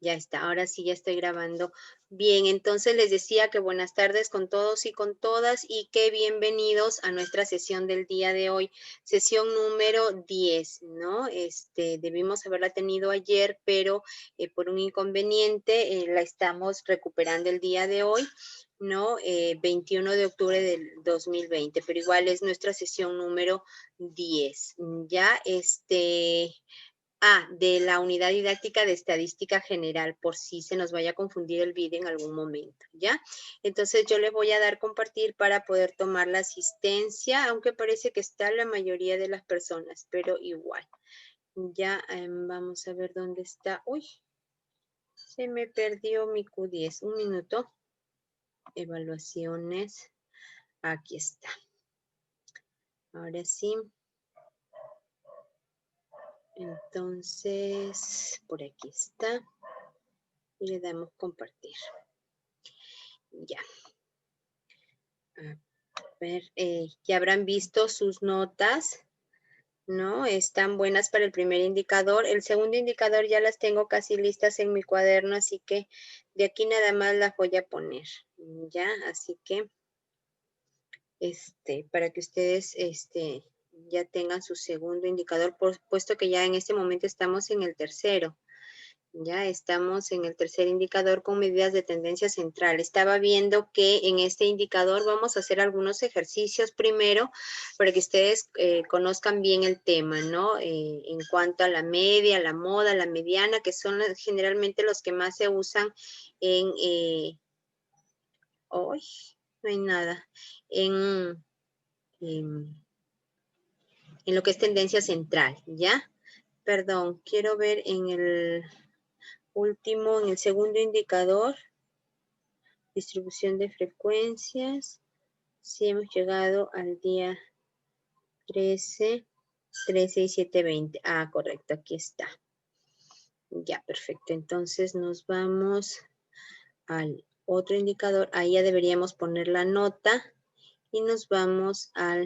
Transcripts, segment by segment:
Ya está, ahora sí ya estoy grabando. Bien, entonces les decía que buenas tardes con todos y con todas y que bienvenidos a nuestra sesión del día de hoy, sesión número 10, ¿no? Debimos haberla tenido ayer, pero por un inconveniente la estamos recuperando el día de hoy, ¿no? 21 de octubre del 2020, pero igual es nuestra sesión número 10. Ya, de la unidad didáctica de estadística general, por si se nos vaya a confundir el vídeo en algún momento, ¿ya? Entonces yo le voy a dar compartir para poder tomar la asistencia, aunque parece que está la mayoría de las personas, pero igual. Ya, vamos a ver dónde está. Uy, se me perdió mi Q10. Un minuto. Evaluaciones. Aquí está. Ahora sí. Entonces, por aquí está. Y le damos compartir. Ya. A ver, ya habrán visto sus notas, ¿no? Están buenas para el primer indicador. El segundo indicador ya las tengo casi listas en mi cuaderno, así que de aquí nada más las voy a poner, ¿ya? Así que, para que ustedes, ya tengan su segundo indicador, puesto que ya en este momento estamos en el tercero. Ya estamos en el tercer indicador con medidas de tendencia central. Estaba viendo que en este indicador vamos a hacer algunos ejercicios primero para que ustedes conozcan bien el tema, ¿no? En cuanto a la media, la moda, la mediana, que son generalmente los que más se usan en... hoy no hay nada. En lo que es tendencia central, ¿ya? Perdón, quiero ver en el último, en el segundo indicador, distribución de frecuencias. Sí, hemos llegado al día 13 y 7:20. Ah, correcto, aquí está. Ya, perfecto. Entonces nos vamos al otro indicador. Ahí ya deberíamos poner la nota y nos vamos a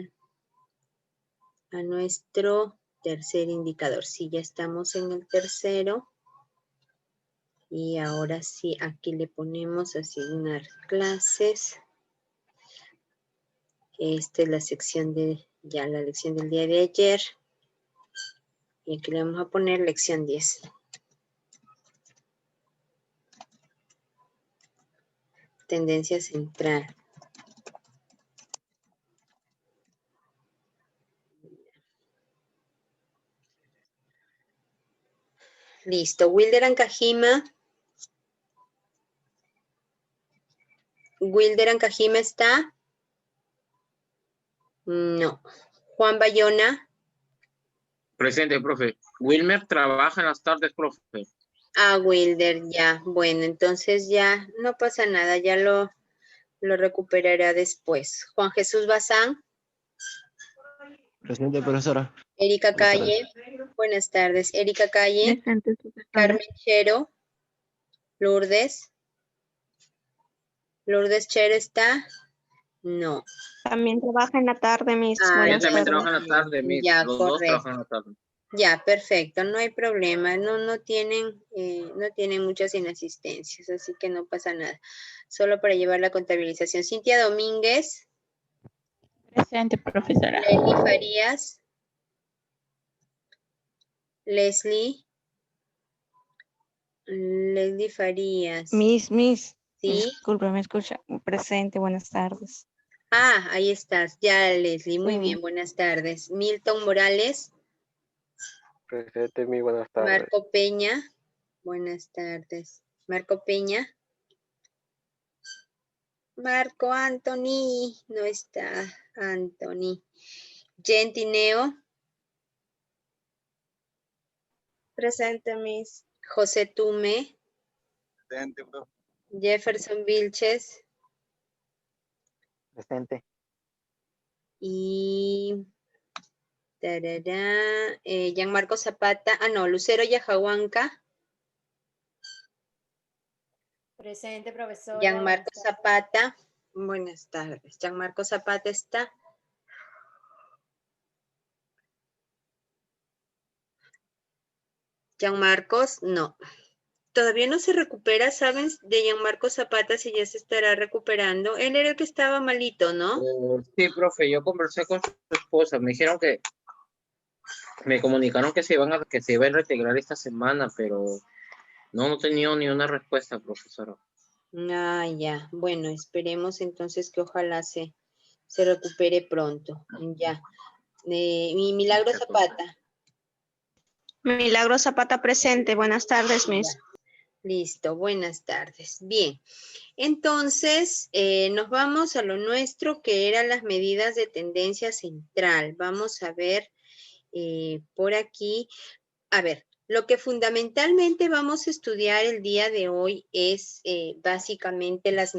nuestro tercer indicador. Sí, ya estamos en el tercero. Y ahora sí, aquí le ponemos asignar clases. Esta es la sección la lección del día de ayer. Y aquí le vamos a poner lección 10. Tendencia central. Listo. Wilder Ancajima. ¿Wilder Ancajima está? No. Juan Bayona. Presente, profe. Wilmer trabaja en las tardes, profe. Ah, Wilder, ya. Bueno, entonces ya no pasa nada, ya lo recuperará después. Juan Jesús Bazán. Presente, profesora. Erika Buenas Calle. tardes. Buenas tardes. Erika Calle. Presente, profesora. Carmen Chero. Lourdes. Lourdes Chero está. No. También trabaja en la tarde, mis. Ah, Ella Buenas también tardes. trabaja en la tarde, mis. ya, Los dos correcto. trabajan en la tarde. Ya, perfecto, no hay problema, no tienen muchas inasistencias, así que no pasa nada. Solo para llevar la contabilización. Cintia Domínguez. Presente, profesora. Leslie Farías. Leslie Farías. Miss. ¿Sí? Disculpe, me escucha. Presente, buenas tardes. Ah, ahí estás, ya Leslie, muy Sí. bien, buenas tardes. Milton Morales. Presente, muy buenas tardes. Marco Peña, buenas tardes. Marco Peña. Marco Anthony, no está Anthony. Gentineo. Presente, Miss. José Tume. Presente, profe. Jefferson Vilches. Presente. Y Gianmarco Zapata. Ah, no, Lucero Yajahuanca. Presente, profesora. Gianmarco Zapata. Buenas tardes. Gianmarco Zapata está. Gianmarcos, no. Todavía no se recupera, ¿saben? De Gianmarco Zapata, si ya se estará recuperando. Él era el que estaba malito, ¿no? Sí, profe, yo conversé con su esposa, me dijeron que, me comunicaron que que se iba a reintegrar esta semana, pero no he tenido ni una respuesta, profesora. Ah, ya. Bueno, esperemos entonces que ojalá se recupere pronto. Ya. Mi Milagro Zapata. Milagro Zapata presente. Buenas tardes, Miss. Listo, buenas tardes. Bien, entonces nos vamos a lo nuestro que eran las medidas de tendencia central. Vamos a ver por aquí. A ver, lo que fundamentalmente vamos a estudiar el día de hoy es básicamente las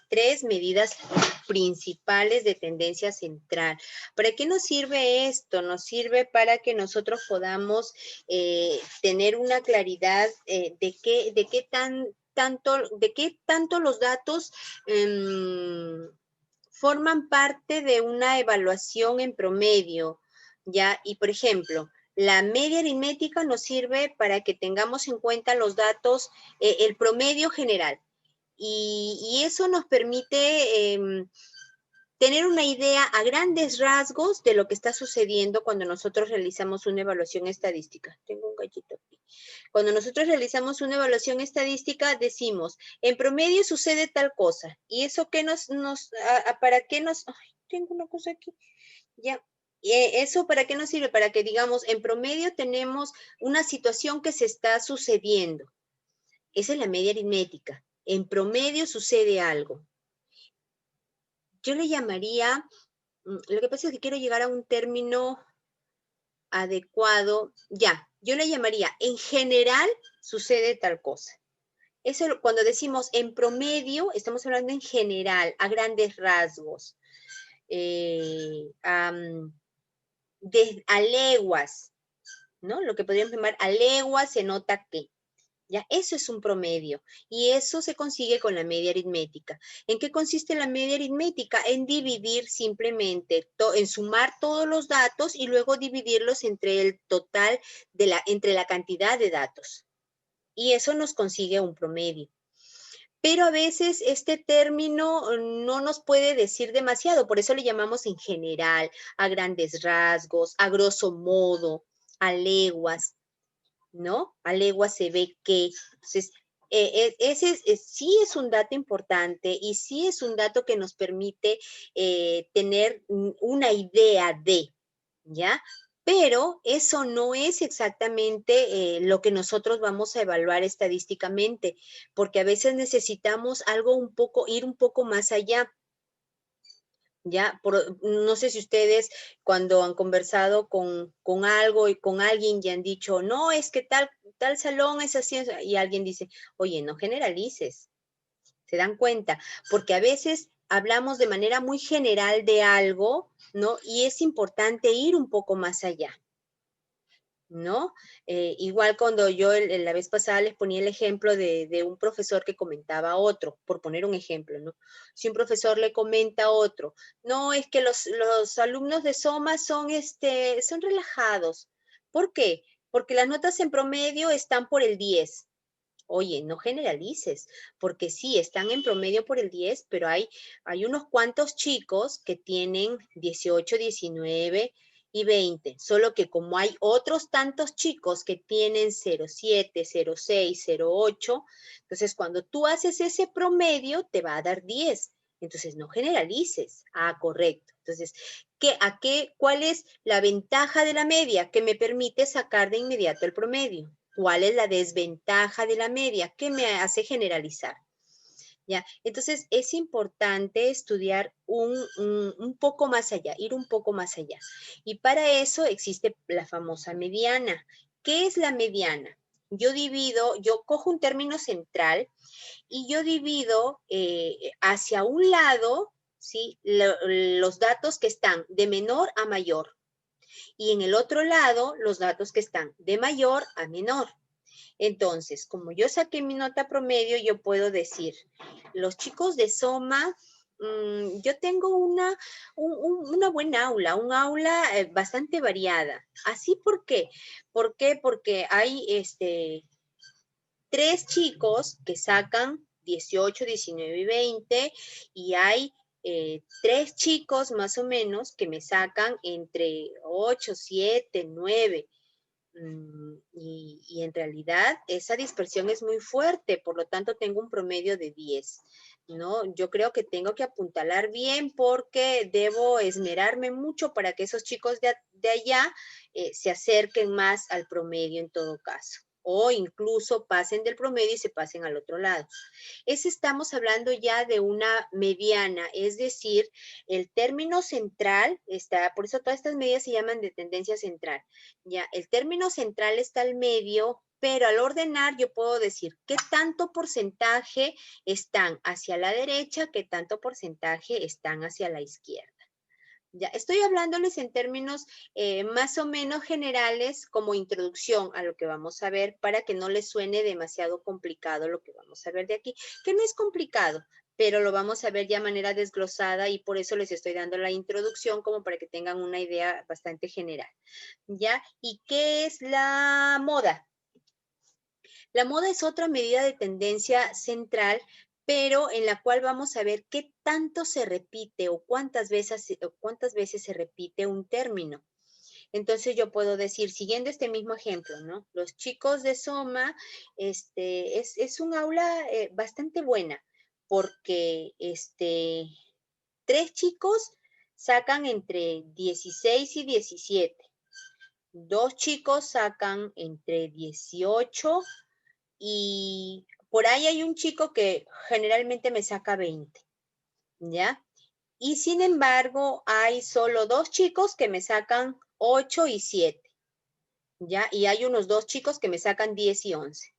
tres medidas principales de tendencia central. ¿Para qué nos sirve esto? Nos sirve para que nosotros podamos tener una claridad de qué tanto los datos forman parte de una evaluación en promedio, ¿ya? Y por ejemplo, la media aritmética nos sirve para que tengamos en cuenta los datos, el promedio general. Y eso nos permite tener una idea a grandes rasgos de lo que está sucediendo cuando nosotros realizamos una evaluación estadística. Tengo un gallito aquí. Cuando nosotros realizamos una evaluación estadística, decimos, en promedio sucede tal cosa. ¿Y eso qué para qué nos, ay, tengo una cosa aquí, ya. ¿Eso para qué nos sirve? Para que digamos, en promedio tenemos una situación que se está sucediendo. Esa es la media aritmética. En promedio sucede algo. Yo le llamaría, lo que pasa es que quiero llegar a un término adecuado. Ya, yo le llamaría, en general sucede tal cosa. Eso cuando decimos en promedio, estamos hablando en general, a grandes rasgos. A leguas, ¿no? Lo que podríamos llamar a leguas se nota que. ¿Ya? Eso es un promedio y eso se consigue con la media aritmética. ¿En qué consiste la media aritmética? En dividir simplemente, en sumar todos los datos y luego dividirlos entre el total, entre la cantidad de datos. Y eso nos consigue un promedio. Pero a veces este término no nos puede decir demasiado, por eso le llamamos en general, a grandes rasgos, a grosso modo, a leguas, ¿no? A leguas se ve que. Entonces, ese sí es un dato importante y sí es un dato que nos permite tener una idea de, ¿ya? Pero eso no es exactamente lo que nosotros vamos a evaluar estadísticamente, porque a veces necesitamos ir un poco más allá. Ya, no sé si ustedes cuando han conversado con algo y con alguien ya han dicho, no, es que tal salón es así, y alguien dice, oye, no generalices. ¿Se dan cuenta? Porque a veces hablamos de manera muy general de algo, ¿no? Y es importante ir un poco más allá, ¿no? Igual cuando yo la vez pasada les ponía el ejemplo de un profesor que comentaba a otro, por poner un ejemplo, ¿no? Si un profesor le comenta a otro, no, es que los alumnos de Soma son relajados. ¿Por qué? Porque las notas en promedio están por el 10. Oye, no generalices, porque sí, están en promedio por el 10, pero hay unos cuantos chicos que tienen 18, 19 y 20, solo que como hay otros tantos chicos que tienen 0,7, 0,6, 0,8, entonces cuando tú haces ese promedio te va a dar 10. Entonces no generalices. Ah, correcto. Entonces, ¿cuál es la ventaja de la media? Que me permite sacar de inmediato el promedio. ¿Cuál es la desventaja de la media? ¿Qué me hace generalizar? ¿Ya? Entonces, es importante estudiar un poco más allá, ir un poco más allá. Y para eso existe la famosa mediana. ¿Qué es la mediana? Yo cojo un término central y yo divido hacia un lado, ¿sí? Los datos que están de menor a mayor. Y en el otro lado, los datos que están de mayor a menor. Entonces, como yo saqué mi nota promedio, yo puedo decir, los chicos de Soma, yo tengo una buena aula, un aula bastante variada. ¿Así por qué? ¿Por qué? Porque hay 3 chicos que sacan 18, 19 y 20 y hay 3 chicos más o menos que me sacan entre 8, 7, 9. Y en realidad esa dispersión es muy fuerte, por lo tanto tengo un promedio de 10, ¿no? Yo creo que tengo que apuntalar bien porque debo esmerarme mucho para que esos chicos de allá se acerquen más al promedio en todo caso, o incluso pasen del promedio y se pasen al otro lado. Estamos hablando ya de una mediana, es decir, el término central está, por eso todas estas medidas se llaman de tendencia central. Ya, el término central está al medio, pero al ordenar yo puedo decir qué tanto porcentaje están hacia la derecha, qué tanto porcentaje están hacia la izquierda. Ya, estoy hablándoles en términos más o menos generales como introducción a lo que vamos a ver para que no les suene demasiado complicado lo que vamos a ver de aquí, que no es complicado, pero lo vamos a ver ya de manera desglosada y por eso les estoy dando la introducción como para que tengan una idea bastante general. ¿Ya? ¿Y qué es la moda? La moda es otra medida de tendencia central, pero en la cual vamos a ver qué tanto se repite o cuántas veces se repite un término. Entonces yo puedo decir, siguiendo este mismo ejemplo, ¿no? Los chicos de Soma, es un aula bastante buena, porque 3 chicos sacan entre 16 y 17. 2 chicos sacan entre 18 y por ahí hay un chico que generalmente me saca 20, ¿ya? Y sin embargo, hay solo 2 chicos que me sacan 8 y 7, ¿ya? Y hay unos 2 chicos que me sacan 10 y 11.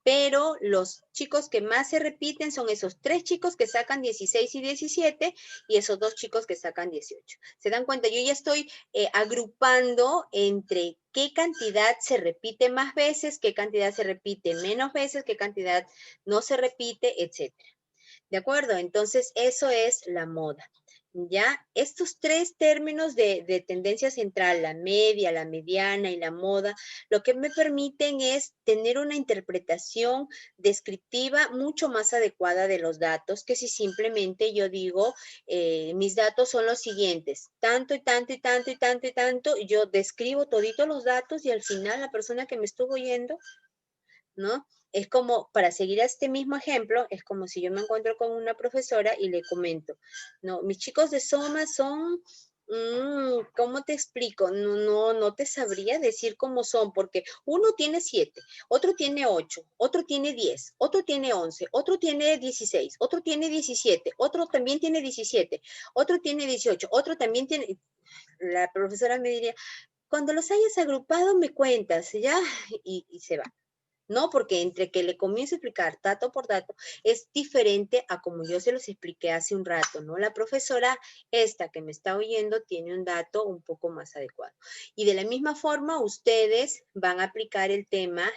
Pero los chicos que más se repiten son esos 3 chicos que sacan 16 y 17 y esos 2 chicos que sacan 18. ¿Se dan cuenta? Yo ya estoy agrupando entre qué cantidad se repite más veces, qué cantidad se repite menos veces, qué cantidad no se repite, etcétera. ¿De acuerdo? Entonces, eso es la moda. ¿Ya? Estos 3 términos de tendencia central, la media, la mediana y la moda, lo que me permiten es tener una interpretación descriptiva mucho más adecuada de los datos que si simplemente yo digo, mis datos son los siguientes, tanto y tanto y tanto y tanto y tanto, y yo describo toditos los datos y al final la persona que me estuvo oyendo, ¿no? Es como, para seguir a este mismo ejemplo, es como si yo me encuentro con una profesora y le comento, no, mis chicos de Soma son, ¿cómo te explico? No te sabría decir cómo son, porque uno tiene 7, otro tiene 8, otro tiene 10, otro tiene 11, otro tiene 16, otro tiene 17, otro también tiene 17, otro tiene 18, otro también tiene, la profesora me diría, cuando los hayas agrupado me cuentas, ¿ya? Y se va. No, porque entre que le comienzo a explicar dato por dato, es diferente a como yo se los expliqué hace un rato, ¿no? La profesora esta que me está oyendo tiene un dato un poco más adecuado. Y de la misma forma, ustedes van a aplicar el tema,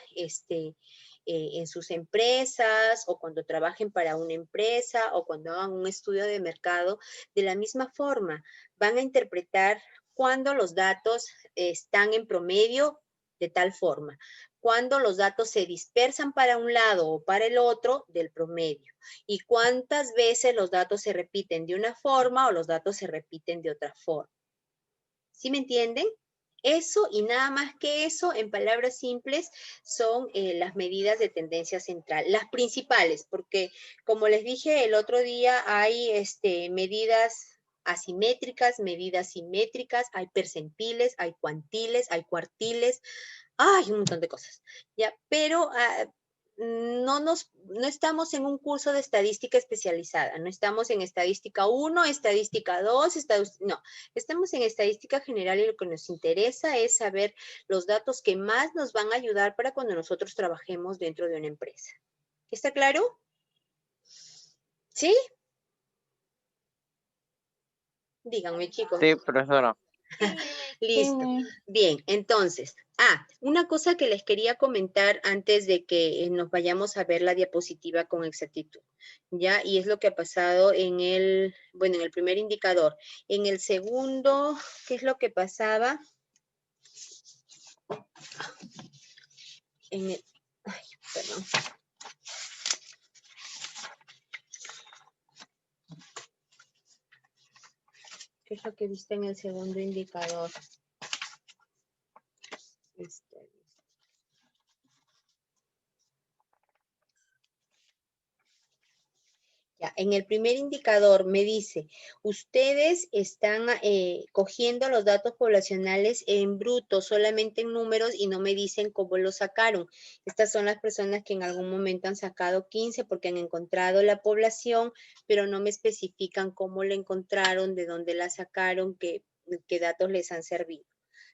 en sus empresas o cuando trabajen para una empresa o cuando hagan un estudio de mercado, de la misma forma, van a interpretar cuando los datos están en promedio de tal forma, cuando los datos se dispersan para un lado o para el otro del promedio y cuántas veces los datos se repiten de una forma o los datos se repiten de otra forma. ¿Sí me entienden? Eso y nada más que eso, en palabras simples, son las medidas de tendencia central, las principales, porque como les dije el otro día, hay medidas asimétricas, medidas simétricas, hay percentiles, hay cuantiles, hay cuartiles, hay un montón de cosas, ¿ya? Pero no estamos en un curso de estadística especializada, no estamos en estadística 1, estadística 2, no, estamos en estadística general y lo que nos interesa es saber los datos que más nos van a ayudar para cuando nosotros trabajemos dentro de una empresa. ¿Está claro? ¿Sí? Díganme, chicos. Sí, profesora. Listo. Bien, entonces, una cosa que les quería comentar antes de que nos vayamos a ver la diapositiva con exactitud, ¿ya? Y es lo que ha pasado en el primer indicador. En el segundo, ¿qué es lo que pasaba? Ay, perdón. ¿Qué es lo que viste en el segundo indicador? Ya, en el primer indicador me dice, ustedes están cogiendo los datos poblacionales en bruto, solamente en números y no me dicen cómo lo sacaron. Estas son las personas que en algún momento han sacado 15 porque han encontrado la población, pero no me especifican cómo la encontraron, de dónde la sacaron, qué datos les han servido.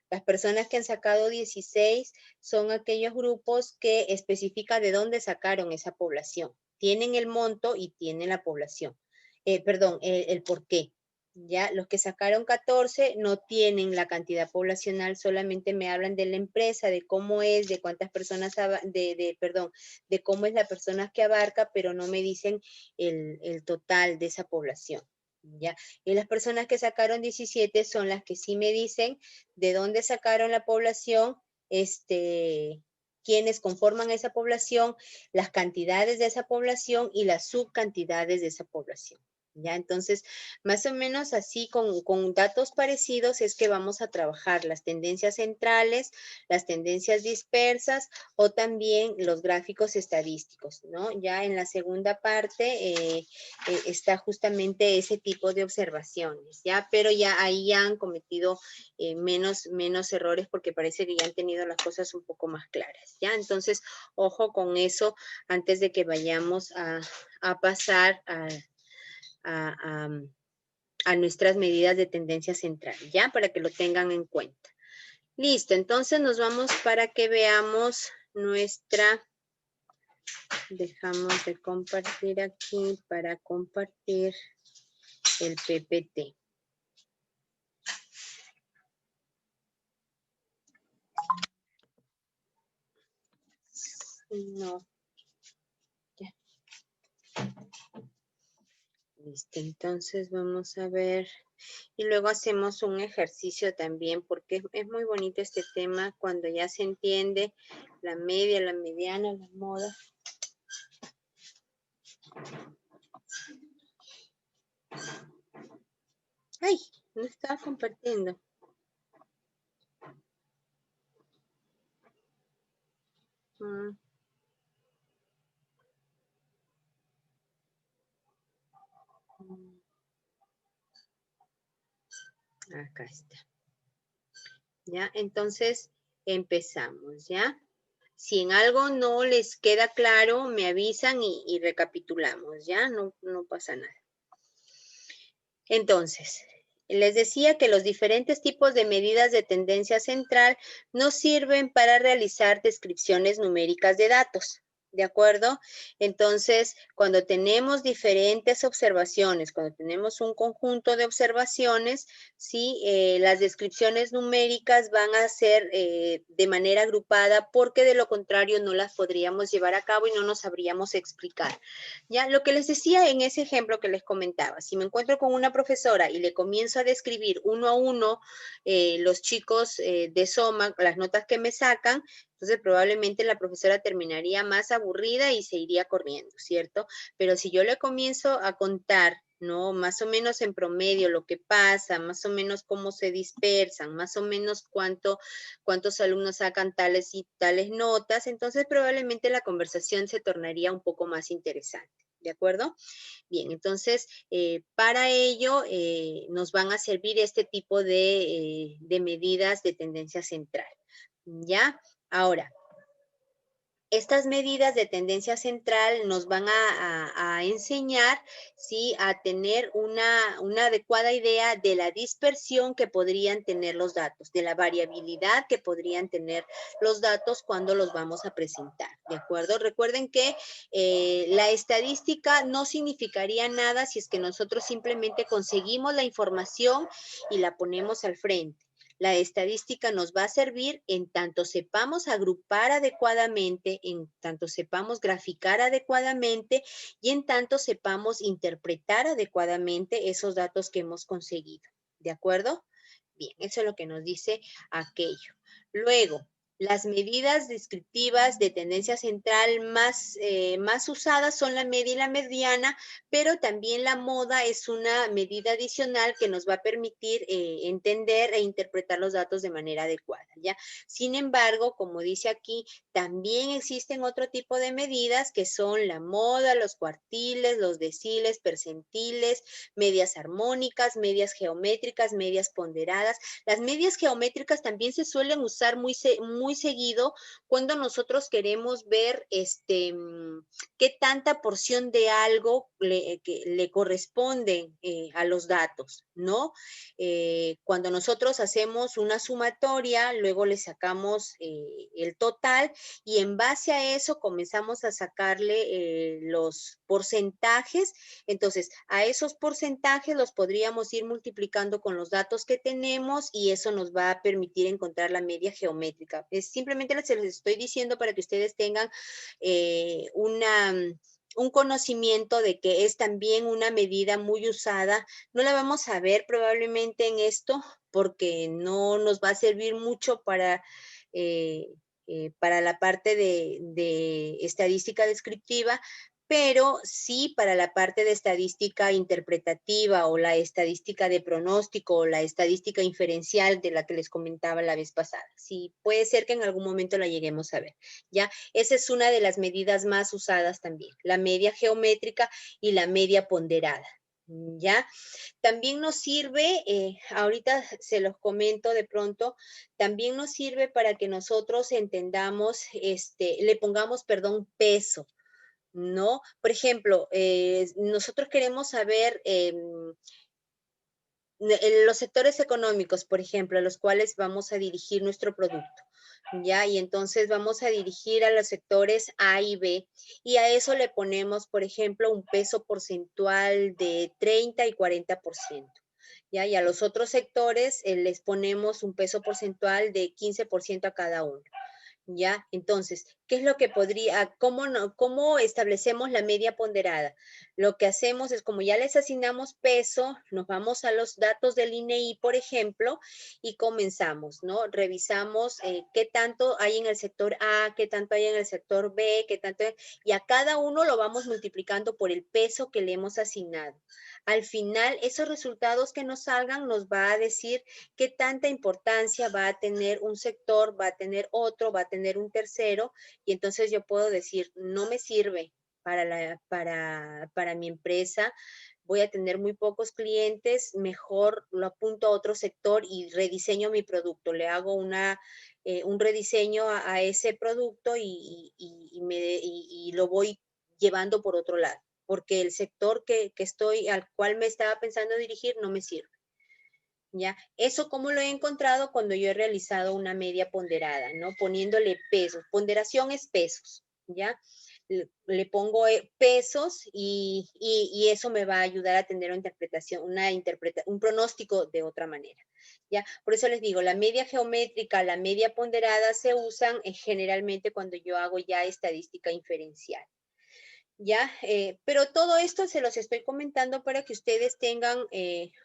Las personas que han sacado 16 son aquellos grupos que especifican de dónde sacaron esa población. Tienen el monto y tienen la población. El por qué. Ya, los que sacaron 14 no tienen la cantidad poblacional, solamente me hablan de la empresa, de cómo es, de cuántas personas, de cómo es la persona que abarca, pero no me dicen el total de esa población. ¿Ya? Y las personas que sacaron 17 son las que sí me dicen de dónde sacaron la población, quiénes conforman esa población, las cantidades de esa población y las subcantidades de esa población. ¿Ya? Entonces, más o menos así, con datos parecidos es que vamos a trabajar las tendencias centrales, las tendencias dispersas o también los gráficos estadísticos, ¿no? Ya en la segunda parte está justamente ese tipo de observaciones, ¿ya? Pero ya ahí ya han cometido menos errores porque parece que ya han tenido las cosas un poco más claras, ¿ya? Entonces, ojo con eso antes de que vayamos a pasar a nuestras medidas de tendencia central, ¿ya? Para que lo tengan en cuenta. Listo, entonces nos vamos para que veamos nuestra... Dejamos de compartir aquí para compartir el PPT. No. Ya. Listo, entonces vamos a ver. Y luego hacemos un ejercicio también, porque es muy bonito este tema cuando ya se entiende la media, la mediana, la moda. Ay, no estaba compartiendo. Acá está. Ya, entonces empezamos, ¿ya? Si en algo no les queda claro, me avisan y recapitulamos, ¿ya? No pasa nada. Entonces, les decía que los diferentes tipos de medidas de tendencia central nos sirven para realizar descripciones numéricas de datos. ¿De acuerdo? Entonces, cuando tenemos diferentes observaciones, cuando tenemos un conjunto de observaciones, ¿sí? Las descripciones numéricas van a ser de manera agrupada porque de lo contrario no las podríamos llevar a cabo y no nos sabríamos explicar. Ya, lo que les decía en ese ejemplo que les comentaba, si me encuentro con una profesora y le comienzo a describir uno a uno los chicos de Soma, las notas que me sacan, entonces probablemente la profesora terminaría más aburrida y se iría corriendo, ¿cierto? Pero si yo le comienzo a contar, ¿no? Más o menos en promedio lo que pasa, más o menos cómo se dispersan, más o menos cuántos alumnos sacan tales y tales notas, entonces probablemente la conversación se tornaría un poco más interesante, ¿de acuerdo? Bien, entonces, para ello nos van a servir este tipo de medidas de tendencia central, ¿ya? Ahora, estas medidas de tendencia central nos van a enseñar, ¿sí? A tener una adecuada idea de la dispersión que podrían tener los datos, de la variabilidad que podrían tener los datos cuando los vamos a presentar, ¿de acuerdo? Recuerden que la estadística no significaría nada si es que nosotros simplemente conseguimos la información y la ponemos al frente. La estadística nos va a servir en tanto sepamos agrupar adecuadamente, en tanto sepamos graficar adecuadamente y en tanto sepamos interpretar adecuadamente esos datos que hemos conseguido. ¿De acuerdo? Bien, eso es lo que nos dice aquello. Luego, Las medidas descriptivas de tendencia central más usadas son la media y la mediana, pero también la moda es una medida adicional que nos va a permitir entender e interpretar los datos de manera adecuada, ¿ya? Sin embargo, como dice aquí, también existen otro tipo de medidas que son la moda, los cuartiles, los deciles, percentiles, medias armónicas, medias geométricas, medias ponderadas. Las medias geométricas también se suelen usar muy seguido cuando nosotros queremos ver qué tanta porción de algo le corresponde a los datos, ¿no? Cuando nosotros hacemos una sumatoria, luego le sacamos el total y en base a eso comenzamos a sacarle los porcentajes. Entonces, a esos porcentajes los podríamos ir multiplicando con los datos que tenemos y eso nos va a permitir encontrar la media geométrica. Simplemente se les estoy diciendo para que ustedes tengan un conocimiento de que es también una medida muy usada. No la vamos a ver probablemente en esto porque no nos va a servir mucho para la parte de estadística descriptiva, pero sí para la parte de estadística interpretativa o la estadística de pronóstico o la estadística inferencial de la que les comentaba la vez pasada. Sí, puede ser que en algún momento la lleguemos a ver, ¿ya? Esa es una de las medidas más usadas también, la media geométrica y la media ponderada, ¿ya? También nos sirve, ahorita se los comento de pronto, también nos sirve para que nosotros entendamos, le pongamos, perdón, peso, ¿no? Por ejemplo, nosotros queremos saber los sectores económicos, por ejemplo, a los cuales vamos a dirigir nuestro producto, ¿ya? Y entonces vamos a dirigir a los sectores A y B, y a eso le ponemos, por ejemplo, un peso porcentual de 30 y 40%. ¿Ya? Y a los otros sectores les ponemos un peso porcentual de 15% a cada uno. ¿Ya? Entonces, ¿qué es lo que cómo establecemos la media ponderada? Lo que hacemos es, como ya les asignamos peso, nos vamos a los datos del INEI, por ejemplo, y comenzamos, ¿no? Revisamos qué tanto hay en el sector A, qué tanto hay en el sector B, qué tanto, y a cada uno lo vamos multiplicando por el peso que le hemos asignado. Al final, esos resultados que nos salgan nos va a decir qué tanta importancia va a tener un sector, va a tener otro, va a tener un tercero, y entonces yo puedo decir, no me sirve para mi empresa, voy a tener muy pocos clientes, mejor lo apunto a otro sector y rediseño mi producto, le hago un rediseño a ese producto y lo voy llevando por otro lado, porque el sector al cual me estaba pensando dirigir no me sirve. ¿Ya? Eso cómo lo he encontrado cuando yo he realizado una media ponderada, ¿no? Poniéndole pesos. Ponderación es pesos, ¿ya? Le pongo pesos y eso me va a ayudar a tener una interpretación, un pronóstico de otra manera, ¿ya? Por eso les digo, la media geométrica, la media ponderada se usan generalmente cuando yo hago ya estadística inferencial. ¿Ya? Pero todo esto se los estoy comentando para que ustedes tengan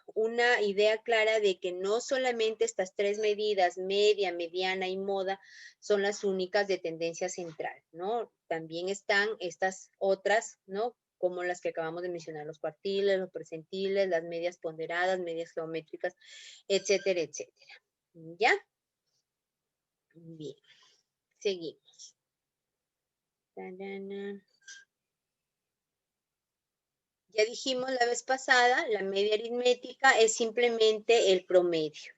una idea clara de que no solamente estas tres medidas, media, mediana y moda, son las únicas de tendencia central, ¿no? También están estas otras, ¿no? Como las que acabamos de mencionar, los cuartiles, los percentiles, las medias ponderadas, medias geométricas, etcétera, etcétera. ¿Ya? Bien, seguimos. ¡Tarán! Ya dijimos la vez pasada, la media aritmética es simplemente el promedio,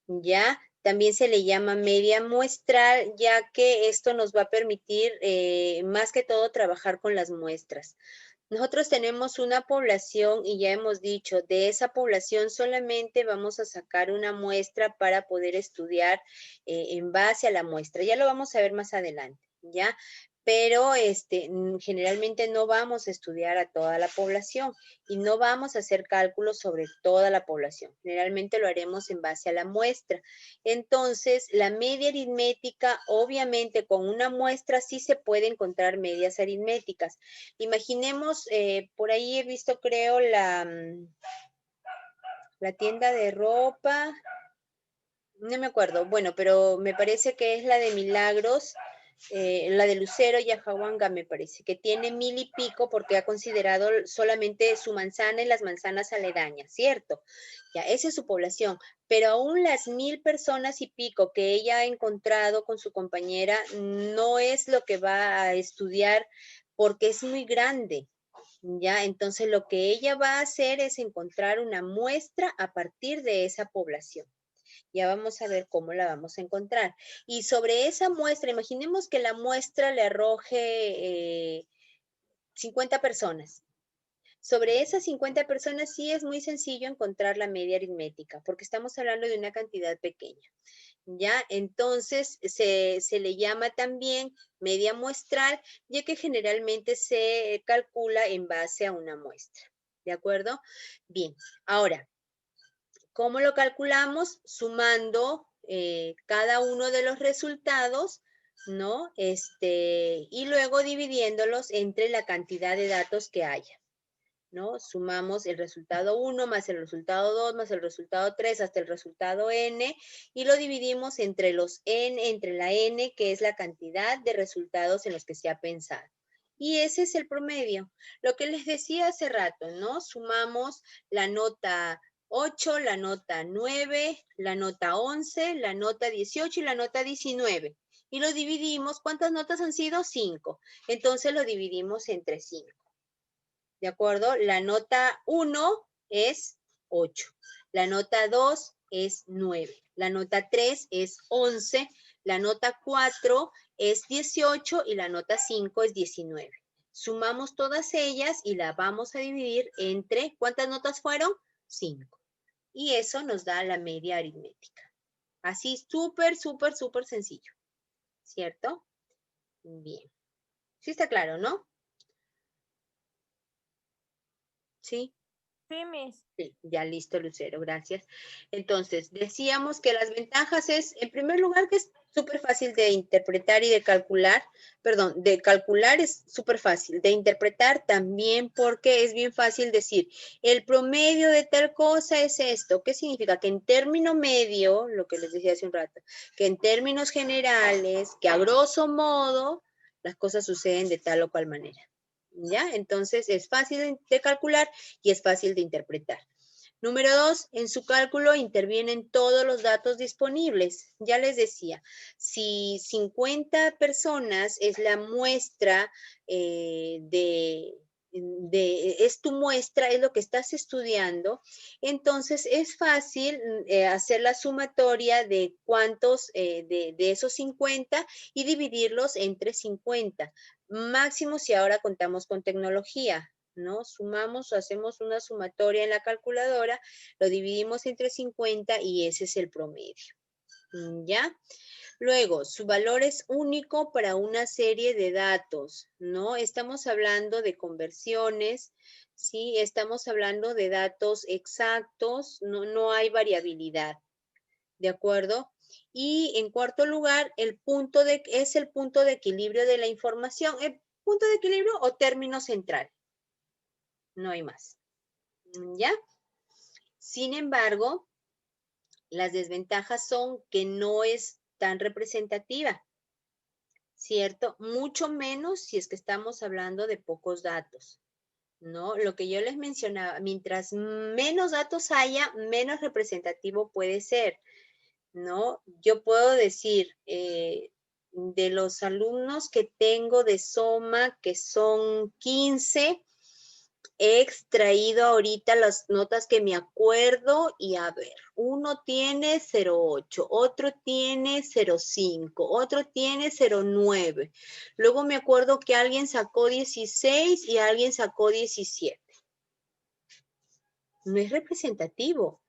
¿ya? También se le llama media muestral, ya que esto nos va a permitir más que todo trabajar con las muestras. Nosotros tenemos una población y ya hemos dicho, de esa población solamente vamos a sacar una muestra para poder estudiar en base a la muestra. Ya lo vamos a ver más adelante, ¿ya? Pero generalmente no vamos a estudiar a toda la población y no vamos a hacer cálculos sobre toda la población. Generalmente lo haremos en base a la muestra. Entonces, la media aritmética, obviamente con una muestra sí se puede encontrar medias aritméticas. Imaginemos, por ahí he visto, creo, la tienda de ropa. No me acuerdo, bueno, pero me parece que es la de Milagros, la de Lucero y Ajahuanga, me parece, que tiene 1000 y pico porque ha considerado solamente su manzana y las manzanas aledañas, ¿cierto? Ya, esa es su población, pero aún las 1000 personas y pico que ella ha encontrado con su compañera no es lo que va a estudiar porque es muy grande. Ya, entonces lo que ella va a hacer es encontrar una muestra a partir de esa población. Ya vamos a ver cómo la vamos a encontrar. Y sobre esa muestra, imaginemos que la muestra le arroje 50 personas. Sobre esas 50 personas sí es muy sencillo encontrar la media aritmética, porque estamos hablando de una cantidad pequeña. ¿Ya? Entonces se le llama también media muestral, ya que generalmente se calcula en base a una muestra. ¿De acuerdo? Bien, ahora, ¿cómo lo calculamos? Sumando cada uno de los resultados, ¿no? Y luego dividiéndolos entre la cantidad de datos que haya, ¿no? Sumamos el resultado 1 más el resultado 2 más el resultado 3 hasta el resultado n y lo dividimos entre los n, entre la n, que es la cantidad de resultados en los que se ha pensado. Y ese es el promedio. Lo que les decía hace rato, ¿no? Sumamos la nota 8, la nota 9, la nota 11, la nota 18 y la nota 19. Y lo dividimos, ¿cuántas notas han sido? 5. Entonces lo dividimos entre 5. ¿De acuerdo? La nota 1 es 8. La nota 2 es 9. La nota 3 es 11. La nota 4 es 18 y la nota 5 es 19. Sumamos todas ellas y la vamos a dividir entre, ¿cuántas notas fueron? 5. Y eso nos da la media aritmética. Así, súper, súper, súper sencillo. ¿Cierto? Bien. Sí está claro, ¿no? Sí. Sí, Miss. Sí, ya listo, Lucero, gracias. Entonces, decíamos que las ventajas es, en primer lugar, que es súper fácil de interpretar y de calcular, perdón, de calcular es súper fácil, de interpretar también porque es bien fácil decir, el promedio de tal cosa es esto. ¿Qué significa? Que en término medio, lo que les decía hace un rato, que en términos generales, que a grosso modo, las cosas suceden de tal o cual manera. ¿Ya? Entonces, es fácil de calcular y es fácil de interpretar. Número 2, en su cálculo intervienen todos los datos disponibles. Ya les decía, si 50 personas es la muestra es tu muestra, es lo que estás estudiando, entonces es fácil hacer la sumatoria de cuántos de esos 50 y dividirlos entre 50. Máximo si ahora contamos con tecnología, ¿no? Sumamos o hacemos una sumatoria en la calculadora, lo dividimos entre 50 y ese es el promedio. ¿Ya? Luego, su valor es único para una serie de datos, ¿no? Estamos hablando de conversiones, ¿sí? Estamos hablando de datos exactos, no hay variabilidad, ¿de acuerdo? Y en cuarto lugar, es el punto de equilibrio de la información. ¿El punto de equilibrio o término central? No hay más. ¿Ya? Sin embargo, las desventajas son que no es tan representativa, ¿cierto? Mucho menos si es que estamos hablando de pocos datos, ¿no? Lo que yo les mencionaba, mientras menos datos haya, menos representativo puede ser, ¿no? Yo puedo decir, de los alumnos que tengo de Soma, que son 15, he extraído ahorita las notas que me acuerdo y a ver, uno tiene 0.8, otro tiene 0.5, otro tiene 0.9. Luego me acuerdo que alguien sacó 16 y alguien sacó 17. No es representativo,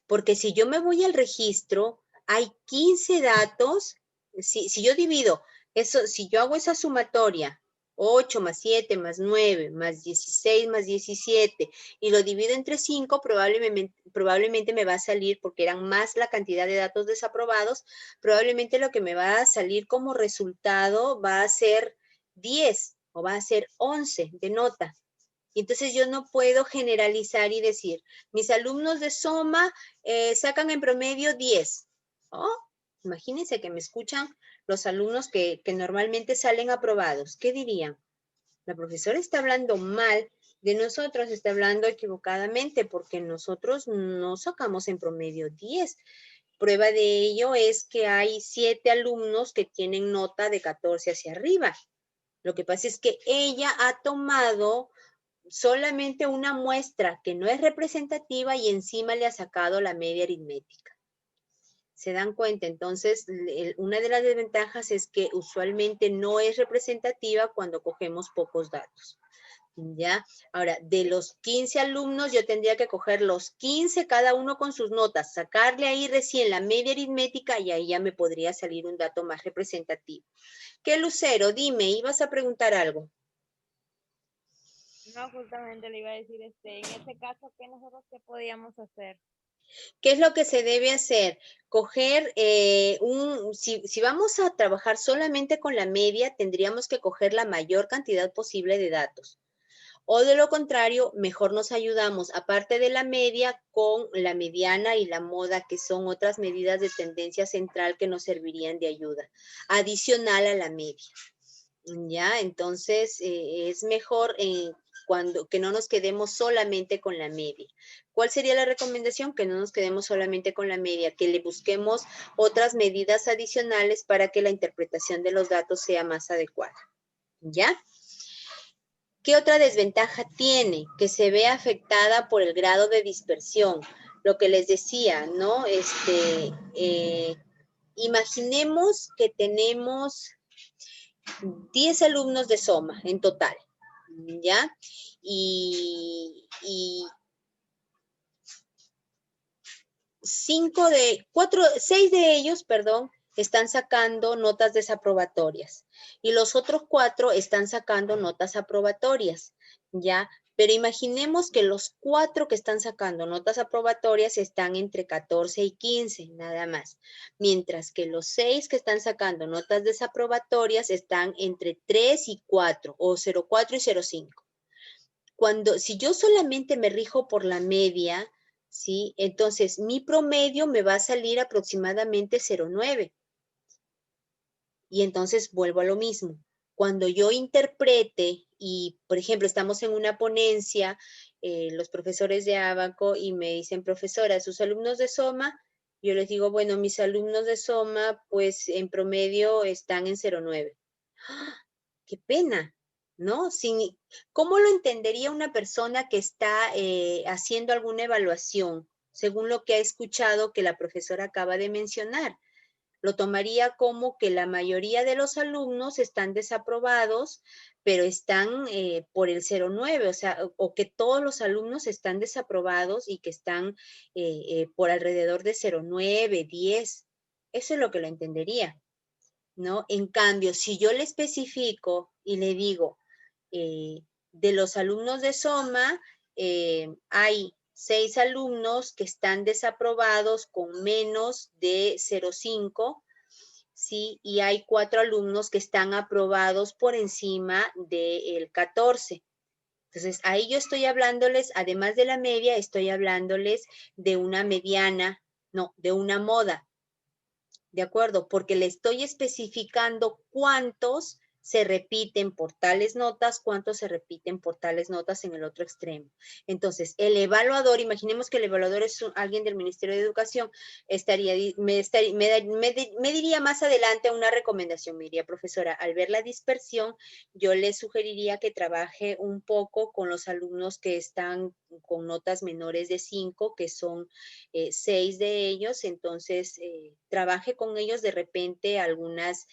porque si yo me voy al registro, hay 15 datos. Si yo divido eso, si yo hago esa sumatoria, 8 más 7 más 9 más 16 más 17 y lo divido entre 5, probablemente me va a salir, porque eran más la cantidad de datos desaprobados, probablemente lo que me va a salir como resultado va a ser 10 o va a ser 11 de nota. Y entonces yo no puedo generalizar y decir, mis alumnos de Soma sacan en promedio 10. Oh, imagínense que me escuchan los alumnos que normalmente salen aprobados. ¿Qué dirían? La profesora está hablando mal de nosotros, está hablando equivocadamente porque nosotros no sacamos en promedio 10. Prueba de ello es que hay 7 alumnos que tienen nota de 14 hacia arriba. Lo que pasa es que ella ha tomado solamente una muestra que no es representativa y encima le ha sacado la media aritmética. ¿Se dan cuenta? Entonces, una de las desventajas es que usualmente no es representativa cuando cogemos pocos datos. ¿Ya? Ahora, de los 15 alumnos, yo tendría que coger los 15, cada uno con sus notas, sacarle ahí recién la media aritmética y ahí ya me podría salir un dato más representativo. ¿Qué, Lucero? Dime, ¿ibas a preguntar algo? No, justamente le iba a decir, en este caso, ¿qué podíamos hacer? ¿Qué es lo que se debe hacer? Coger si vamos a trabajar solamente con la media, tendríamos que coger la mayor cantidad posible de datos. O de lo contrario, mejor nos ayudamos, aparte de la media, con la mediana y la moda, que son otras medidas de tendencia central que nos servirían de ayuda, adicional a la media. ¿Ya? Entonces, es mejor que no nos quedemos solamente con la media. ¿Cuál sería la recomendación? Que no nos quedemos solamente con la media, que le busquemos otras medidas adicionales para que la interpretación de los datos sea más adecuada. ¿Ya? ¿Qué otra desventaja tiene? Que se ve afectada por el grado de dispersión. Lo que les decía, ¿no? Imaginemos que tenemos 10 alumnos de Soma en total, ¿ya? Y 6 de ellos, perdón, están sacando notas desaprobatorias y los otros 4 están sacando notas aprobatorias, ¿ya? Pero imaginemos que los 4 que están sacando notas aprobatorias están entre 14 y 15, nada más. Mientras que los 6 que están sacando notas desaprobatorias están entre 3 y 4, o 0,4 y 0,5. Si yo solamente me rijo por la media, ¿sí? Entonces, mi promedio me va a salir aproximadamente 0,9. Y entonces vuelvo a lo mismo. Cuando yo interprete y, por ejemplo, estamos en una ponencia, los profesores de Abaco y me dicen, profesora, sus alumnos de Soma, yo les digo, bueno, mis alumnos de Soma, pues en promedio están en 0,9. ¡Ah! ¡Qué pena! ¿No? ¿Cómo lo entendería una persona que está haciendo alguna evaluación, según lo que ha escuchado que la profesora acaba de mencionar? Lo tomaría como que la mayoría de los alumnos están desaprobados, pero están por el 0,9, o sea, o que todos los alumnos están desaprobados y que están por alrededor de 0,9, 10. Eso es lo que lo entendería, ¿no? En cambio, si yo le especifico y le digo, de los alumnos de Soma, hay 6 alumnos que están desaprobados con menos de 0,5, ¿sí? Y hay 4 alumnos que están aprobados por encima del 14. Entonces, ahí yo estoy hablándoles, además de la media, estoy hablándoles de una mediana, no, de una moda. ¿De acuerdo? Porque le estoy especificando cuántos se repiten por tales notas, cuántos se repiten por tales notas en el otro extremo. Entonces, el evaluador, imaginemos que el evaluador es alguien del Ministerio de Educación, me diría más adelante una recomendación, me diría, profesora, al ver la dispersión, yo le sugeriría que trabaje un poco con los alumnos que están con notas menores de 5, que son 6 de ellos, entonces trabaje con ellos de repente algunas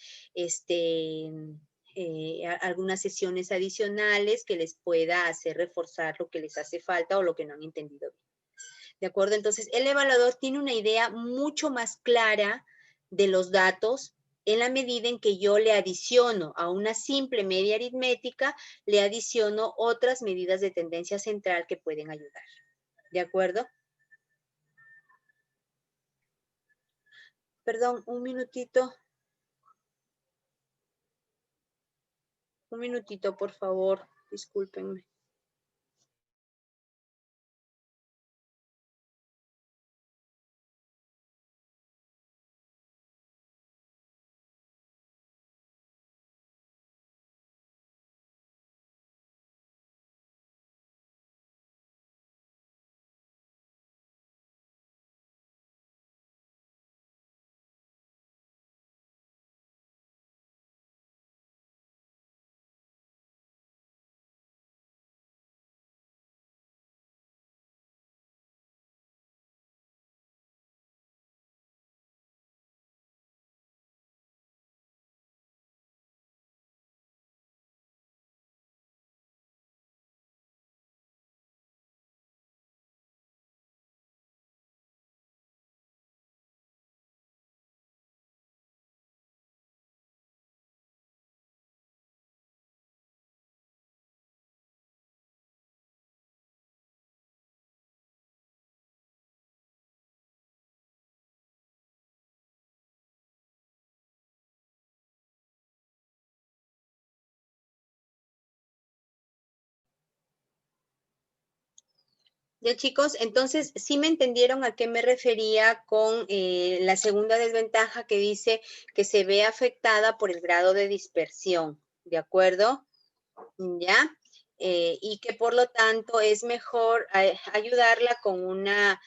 sesiones adicionales que les pueda hacer reforzar lo que les hace falta o lo que no han entendido bien. ¿De acuerdo? Entonces, el evaluador tiene una idea mucho más clara de los datos en la medida en que yo le adiciono a una simple media aritmética, le adiciono otras medidas de tendencia central que pueden ayudar. ¿De acuerdo? Perdón, un minutito. Un minutito, por favor. Discúlpenme. Ya chicos, entonces sí me entendieron a qué me refería con la segunda desventaja que dice que se ve afectada por el grado de dispersión, ¿de acuerdo? ¿Ya? Y que por lo tanto es mejor ayudarla con una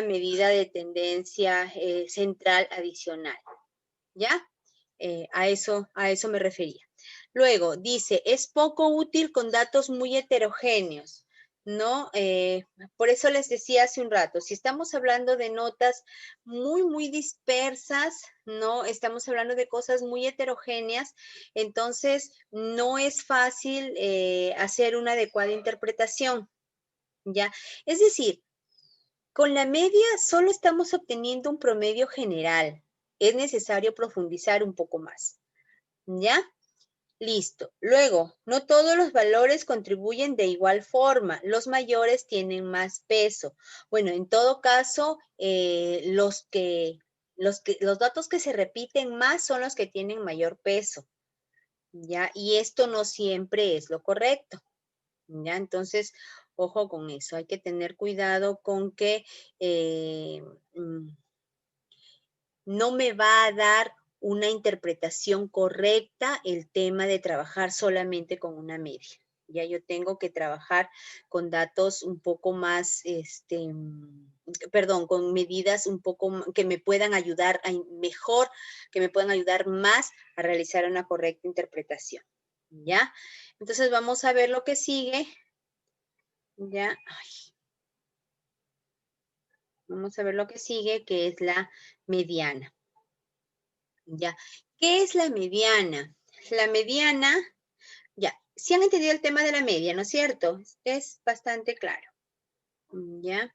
medida de tendencia central adicional, ¿ya? A eso me refería. Luego, dice, es poco útil con datos muy heterogéneos, ¿no? Por eso les decía hace un rato, si estamos hablando de notas muy dispersas, ¿no? Estamos hablando de cosas muy heterogéneas, entonces no es fácil hacer una adecuada interpretación, ¿ya? Es decir, con la media solo estamos obteniendo un promedio general. Es necesario profundizar un poco más, ¿ya? Listo. Luego, no todos los valores contribuyen de igual forma. Los mayores tienen más peso. Bueno, en todo caso, los datos que se repiten más son los que tienen mayor peso, ¿ya? Y esto no siempre es lo correcto, ¿ya? Entonces, ojo con eso. Hay que tener cuidado con que no me va a dar una interpretación correcta el tema de trabajar solamente con una media. Ya yo tengo que trabajar con datos un poco más, con medidas un poco que me puedan ayudar que me puedan ayudar más a realizar una correcta interpretación. ¿Ya? Entonces vamos a ver lo que sigue. ¿Ya? Ay. Vamos a ver lo que sigue, que es la mediana. ¿Ya? ¿Qué es la mediana? La mediana, ya, si han entendido el tema de la media, ¿no es cierto? Es bastante claro. ¿Ya?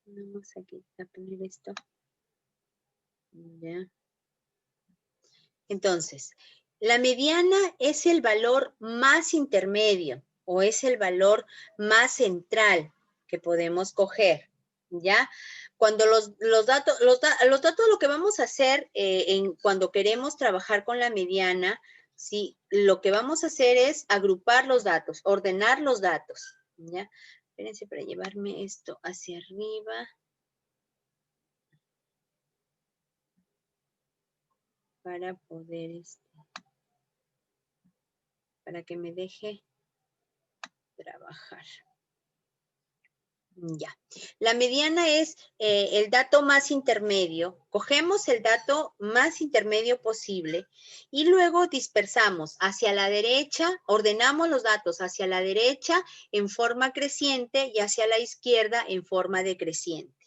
Vamos aquí a poner esto. ¿Ya? Entonces, la mediana es el valor más intermedio o es el valor más central que podemos coger, ¿ya? Cuando los datos, lo que vamos a hacer cuando queremos trabajar con la mediana, ¿sí? Lo que vamos a hacer es agrupar los datos, ordenar los datos, ¿ya? Espérense para llevarme esto hacia arriba. Para poder, para que me deje trabajar. Ya. La mediana es el dato más intermedio. Cogemos el dato más intermedio posible y luego dispersamos hacia la derecha, ordenamos los datos hacia la derecha en forma creciente y hacia la izquierda en forma decreciente.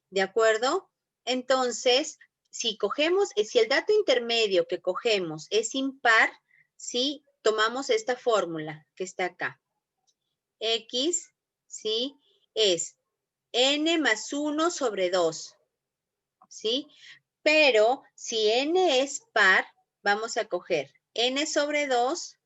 ¿De acuerdo? Entonces, si el dato intermedio que cogemos es impar, ¿sí? Tomamos esta fórmula que está acá. X, ¿sí? Es n más 1 sobre 2, ¿sí? Pero si n es par, vamos a coger n sobre 2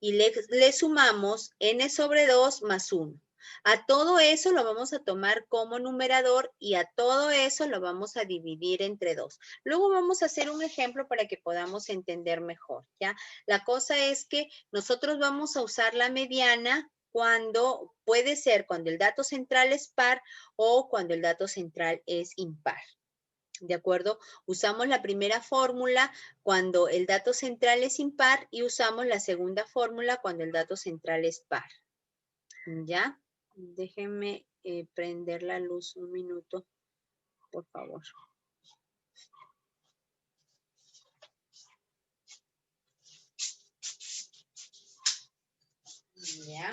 y le sumamos n sobre 2 más 1. A todo eso lo vamos a tomar como numerador y a todo eso lo vamos a dividir entre 2. Luego vamos a hacer un ejemplo para que podamos entender mejor, ¿ya? La cosa es que nosotros vamos a usar la mediana cuando puede ser cuando el dato central es par o cuando el dato central es impar. ¿De acuerdo? Usamos la primera fórmula cuando el dato central es impar y usamos la segunda fórmula cuando el dato central es par. ¿Ya? Déjenme prender la luz un minuto, por favor. ¿Ya?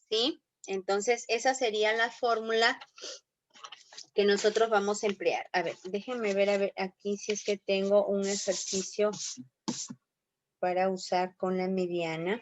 ¿Sí? Entonces, esa sería la fórmula que nosotros vamos a emplear. A ver, déjenme ver, a ver aquí si es que tengo un ejercicio para usar con la mediana.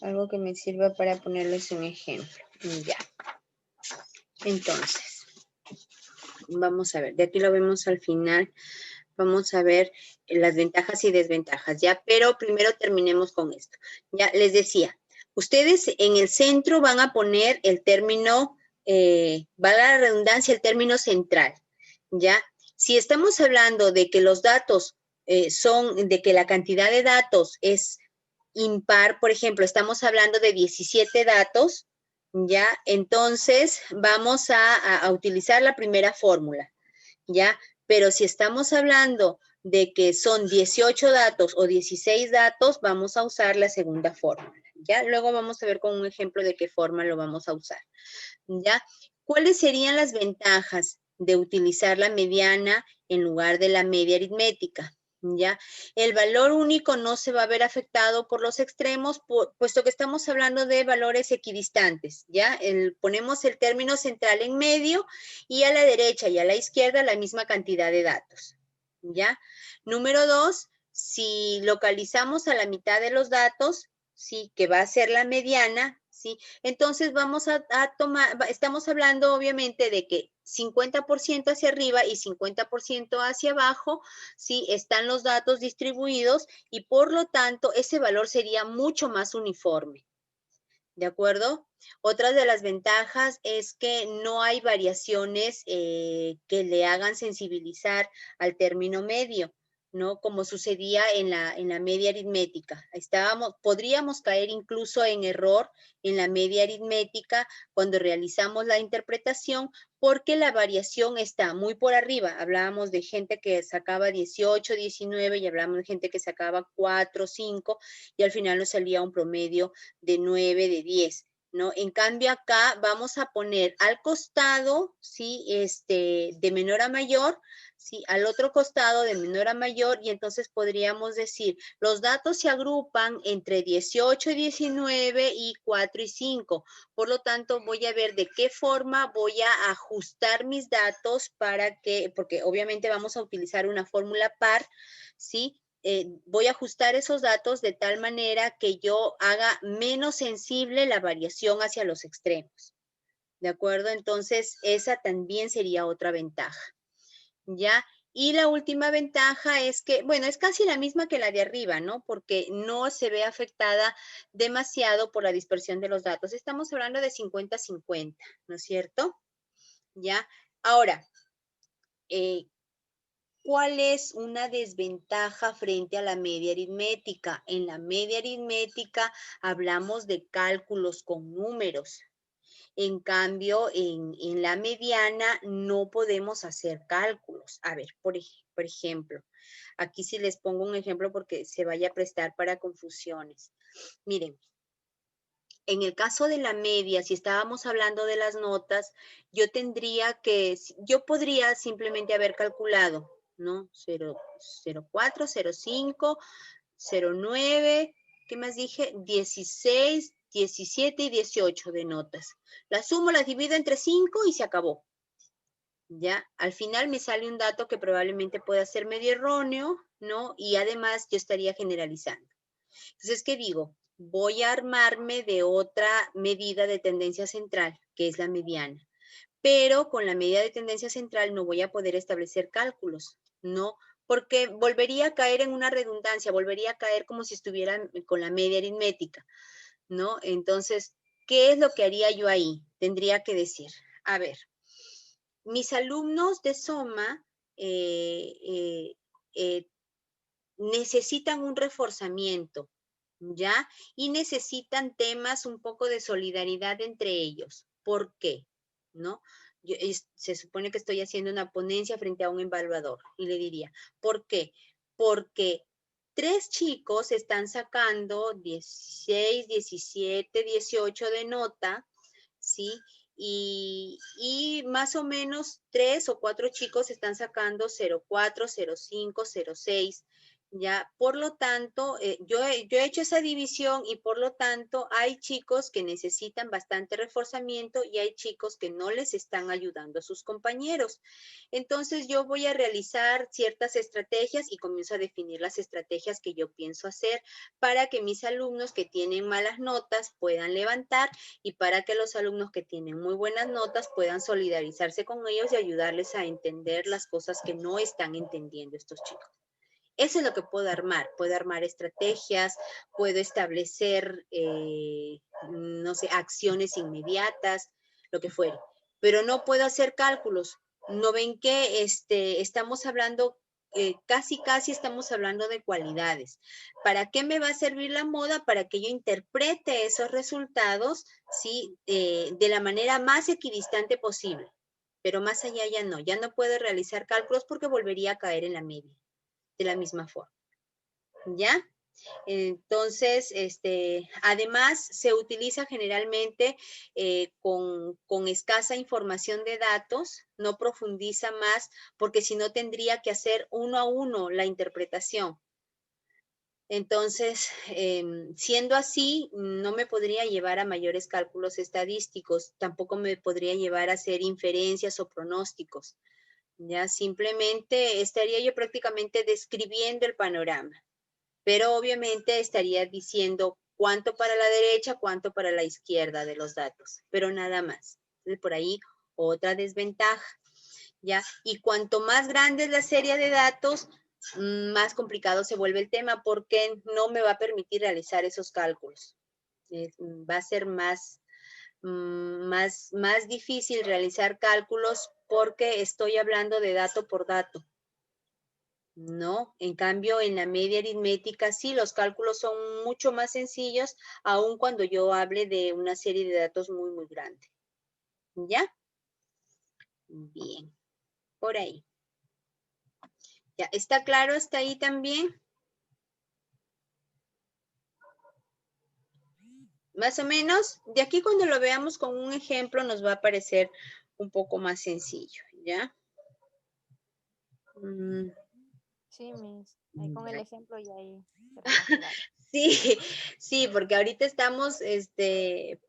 Algo que me sirva para ponerles un ejemplo. Ya. Entonces, vamos a ver. De aquí lo vemos al final Vamos a ver las ventajas y desventajas, ¿ya? Pero primero terminemos con esto. Ya les decía, ustedes en el centro van a poner el término, valga la redundancia, el término central, ¿ya? Si estamos hablando de que los datos de que la cantidad de datos es impar, por ejemplo, estamos hablando de 17 datos, ¿ya? Entonces, vamos a utilizar la primera fórmula, ¿ya? Pero si estamos hablando de que son 18 datos o 16 datos, vamos a usar la segunda fórmula, ¿ya? Luego vamos a ver con un ejemplo de qué forma lo vamos a usar, ¿ya? ¿Cuáles serían las ventajas de utilizar la mediana en lugar de la media aritmética? ¿Ya? El valor único no se va a ver afectado por los extremos, puesto que estamos hablando de valores equidistantes, ¿ya? Ponemos el término central en medio y a la derecha y a la izquierda la misma cantidad de datos, ¿ya? Número 2, si localizamos a la mitad de los datos, ¿sí? Que va a ser la mediana, ¿sí? Entonces vamos a tomar, estamos hablando obviamente de que 50% hacia arriba y 50% hacia abajo, ¿sí? Están los datos distribuidos y por lo tanto ese valor sería mucho más uniforme. ¿De acuerdo? Otra de las ventajas es que no hay variaciones que le hagan sensibilizar al término medio, ¿no? Como sucedía en la media aritmética. Podríamos caer incluso en error en la media aritmética cuando realizamos la interpretación porque la variación está muy por arriba. Hablábamos de gente que sacaba 18, 19 y hablábamos de gente que sacaba 4, 5 y al final nos salía un promedio de 9, de 10, ¿no? En cambio acá vamos a poner al costado, ¿sí? De menor a mayor, ¿sí? Al otro costado de menor a mayor y entonces podríamos decir, los datos se agrupan entre 18 y 19 y 4 y 5. Por lo tanto, voy a ver de qué forma voy a ajustar mis datos para que, porque obviamente vamos a utilizar una fórmula par, ¿sí? Voy a ajustar esos datos de tal manera que yo haga menos sensible la variación hacia los extremos. ¿De acuerdo? Entonces, esa también sería otra ventaja. ¿Ya? Y la última ventaja es que, bueno, es casi la misma que la de arriba, ¿no? Porque no se ve afectada demasiado por la dispersión de los datos. Estamos hablando de 50-50, ¿no es cierto? ¿Ya? Ahora, ¿cuál es una desventaja frente a la media aritmética? En la media aritmética hablamos de cálculos con números. En cambio, en la mediana no podemos hacer cálculos. A ver, por ejemplo, aquí sí les pongo un ejemplo porque se vaya a prestar para confusiones. Miren, en el caso de la media, si estábamos hablando de las notas, yo podría simplemente haber calculado, ¿no? 0,4, 0,5, 0,9, ¿qué más dije? 16, 17 y 18 de notas. Las sumo, las divido entre 5 y se acabó. ¿Ya? Al final me sale un dato que probablemente pueda ser medio erróneo, ¿no? Y además yo estaría generalizando. Entonces, ¿qué digo? Voy a armarme de otra medida de tendencia central, que es la mediana. Pero con la medida de tendencia central no voy a poder establecer cálculos, ¿no? Porque volvería a caer en una redundancia, volvería a caer como si estuviera con la media aritmética, ¿no? Entonces, ¿qué es lo que haría yo ahí? Tendría que decir, a ver, mis alumnos de Soma necesitan un reforzamiento, ¿ya? Y necesitan temas un poco de solidaridad entre ellos. ¿Por qué? ¿No? Se supone que estoy haciendo una ponencia frente a un evaluador y le diría, ¿por qué? Porque 3 chicos están sacando 16, 17, 18 de nota, ¿sí? Y más o menos 3 o 4 chicos están sacando 0,4, 0,5, 0,6. Ya, por lo tanto, yo he hecho esa división y por lo tanto hay chicos que necesitan bastante reforzamiento y hay chicos que no les están ayudando a sus compañeros. Entonces yo voy a realizar ciertas estrategias y comienzo a definir las estrategias que yo pienso hacer para que mis alumnos que tienen malas notas puedan levantar y para que los alumnos que tienen muy buenas notas puedan solidarizarse con ellos y ayudarles a entender las cosas que no están entendiendo estos chicos. Eso es lo que puedo armar estrategias, puedo establecer, no sé, acciones inmediatas, lo que fuere, pero no puedo hacer cálculos. ¿No ven que estamos hablando, casi estamos hablando de cualidades? ¿Para qué me va a servir la moda? Para que yo interprete esos resultados, ¿sí? De la manera más equidistante posible, pero más allá ya no puedo realizar cálculos porque volvería a caer en la media de la misma forma, ¿ya? Entonces, además se utiliza generalmente con escasa información de datos, no profundiza más, porque si no tendría que hacer uno a uno la interpretación. Entonces, siendo así, no me podría llevar a mayores cálculos estadísticos, tampoco me podría llevar a hacer inferencias o pronósticos. Ya simplemente estaría yo prácticamente describiendo el panorama, pero obviamente estaría diciendo cuánto para la derecha, cuánto para la izquierda de los datos, pero nada más. Entonces, por ahí otra desventaja, ¿ya? Y cuanto más grande es la serie de datos, más complicado se vuelve el tema porque no me va a permitir realizar esos cálculos. Va a ser más difícil realizar cálculos porque estoy hablando de dato por dato. No, en cambio en la media aritmética sí, los cálculos son mucho más sencillos, aun cuando yo hable de una serie de datos muy, muy grande. ¿Ya? Bien, por ahí. ¿Ya está claro hasta ahí también? Más o menos, de aquí cuando lo veamos con un ejemplo nos va a parecer un poco más sencillo, ¿ya? Sí, Miss. Ahí con el ejemplo y ahí será más claro. Sí, sí, porque ahorita estamos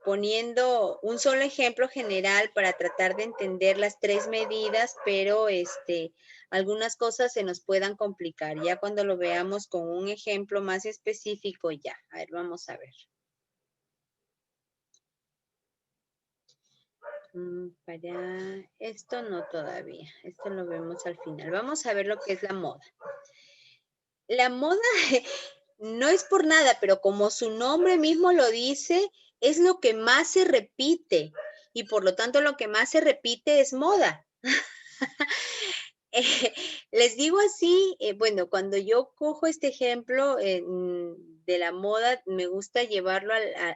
poniendo un solo ejemplo general para tratar de entender las tres medidas, pero algunas cosas se nos puedan complicar. Ya cuando lo veamos con un ejemplo más específico, ya. A ver, vamos a ver. Para esto no todavía, esto lo vemos al final. Vamos a ver lo que es la moda. La moda no es por nada, pero como su nombre mismo lo dice, es lo que más se repite y por lo tanto lo que más se repite es moda. Les digo así, bueno, cuando yo cojo este ejemplo de la moda, me gusta llevarlo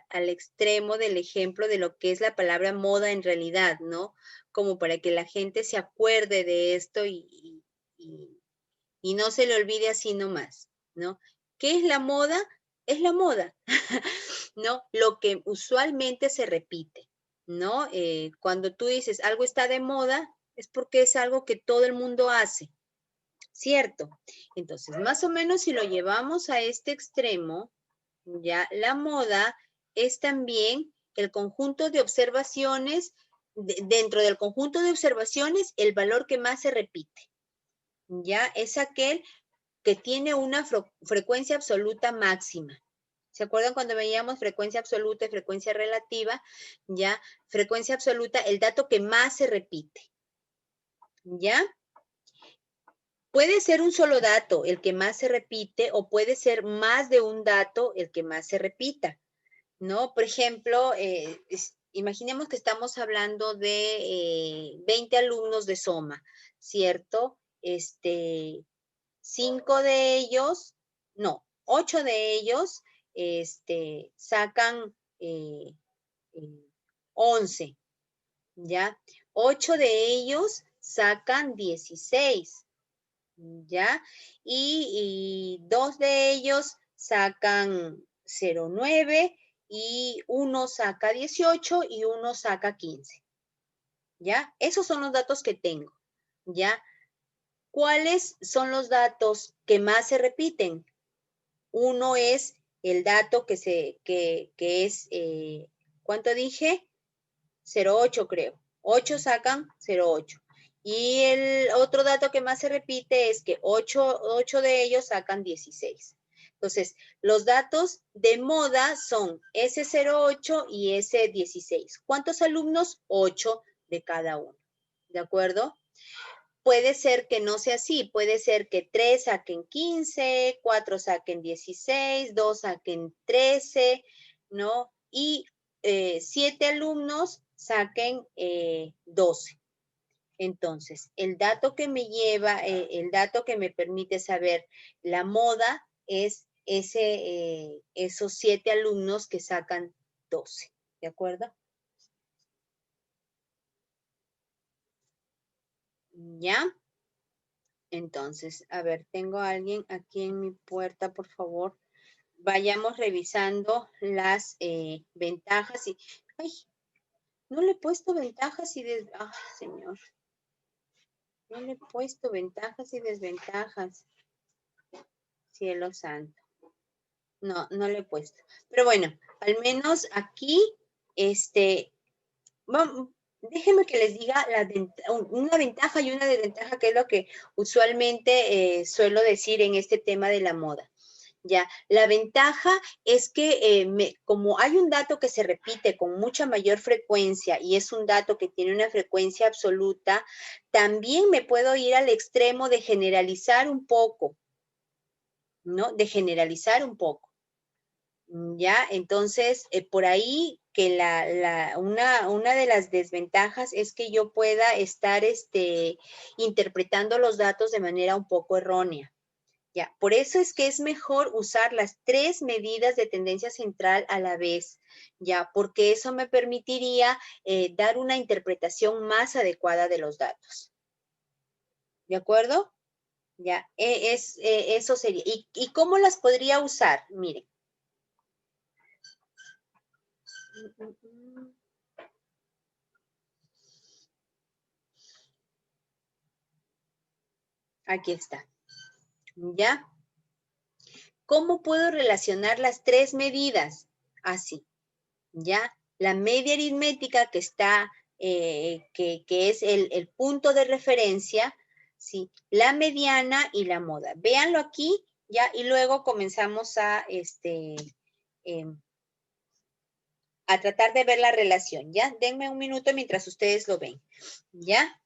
al extremo del ejemplo de lo que es la palabra moda en realidad, ¿no? Como para que la gente se acuerde de esto y no se le olvide así nomás, ¿no? ¿Qué es la moda? Es la moda, ¿no? Lo que usualmente se repite, ¿no? Cuando tú dices algo está de moda, es porque es algo que todo el mundo hace, ¿cierto? Entonces, más o menos si lo llevamos a este extremo, ya la moda es también el conjunto de observaciones, dentro del conjunto de observaciones, el valor que más se repite, ya es aquel que tiene una frecuencia absoluta máxima. ¿Se acuerdan cuando veíamos frecuencia absoluta y frecuencia relativa? Ya, frecuencia absoluta, el dato que más se repite. ¿Ya? Puede ser un solo dato el que más se repite o puede ser más de un dato el que más se repita, ¿no? Por ejemplo, imaginemos que estamos hablando de 20 alumnos de Soma, ¿cierto? 5 de ellos, no, 8 de ellos sacan 11, ¿ya? 8 de ellos sacan 16, ¿ya? Y 2 de ellos sacan 0,9 y uno saca 18 y uno saca 15, ¿ya? Esos son los datos que tengo, ¿ya? ¿Cuáles son los datos que más se repiten? Uno es el dato que es, ¿cuánto dije? 0,8 creo. 8 sacan 0,8. Y el otro dato que más se repite es que 8 de ellos sacan 16. Entonces, los datos de moda son ese 0,8 y ese 16. ¿Cuántos alumnos? 8 de cada uno. ¿De acuerdo? Puede ser que no sea así, puede ser que 3 saquen 15, 4 saquen 16, 2 saquen 13, ¿no? Y 7 alumnos saquen 12. Entonces, el dato que me lleva, el dato que me permite saber la moda es esos 7 alumnos que sacan 12, ¿de acuerdo? ¿Ya? Entonces, a ver, tengo a alguien aquí en mi puerta, por favor. Vayamos revisando las ventajas y... ¡Ay! No le he puesto ventajas y desventajas. ¡Ay, señor! No le he puesto ventajas y desventajas. Cielo santo. No, no le he puesto. Pero bueno, al menos aquí, déjenme que les diga una ventaja y una desventaja, que es lo que usualmente suelo decir en este tema de la moda. Ya, la ventaja es que como hay un dato que se repite con mucha mayor frecuencia y es un dato que tiene una frecuencia absoluta, también me puedo ir al extremo de generalizar un poco, ¿no? De generalizar un poco. Ya, entonces, por ahí que una de las desventajas es que yo pueda estar interpretando los datos de manera un poco errónea. Ya, por eso es que es mejor usar las 3 medidas de tendencia central a la vez, ya, porque eso me permitiría dar una interpretación más adecuada de los datos. ¿De acuerdo? Ya, eso sería. ¿Y cómo las podría usar? Miren. Aquí está. ¿Ya? ¿Cómo puedo relacionar las 3 medidas? Así, ¿ya? La media aritmética que está, que es el punto de referencia, ¿sí? La mediana y la moda. Véanlo aquí, ¿ya? Y luego comenzamos a tratar de ver la relación, ¿ya? Denme un minuto mientras ustedes lo ven, ¿ya?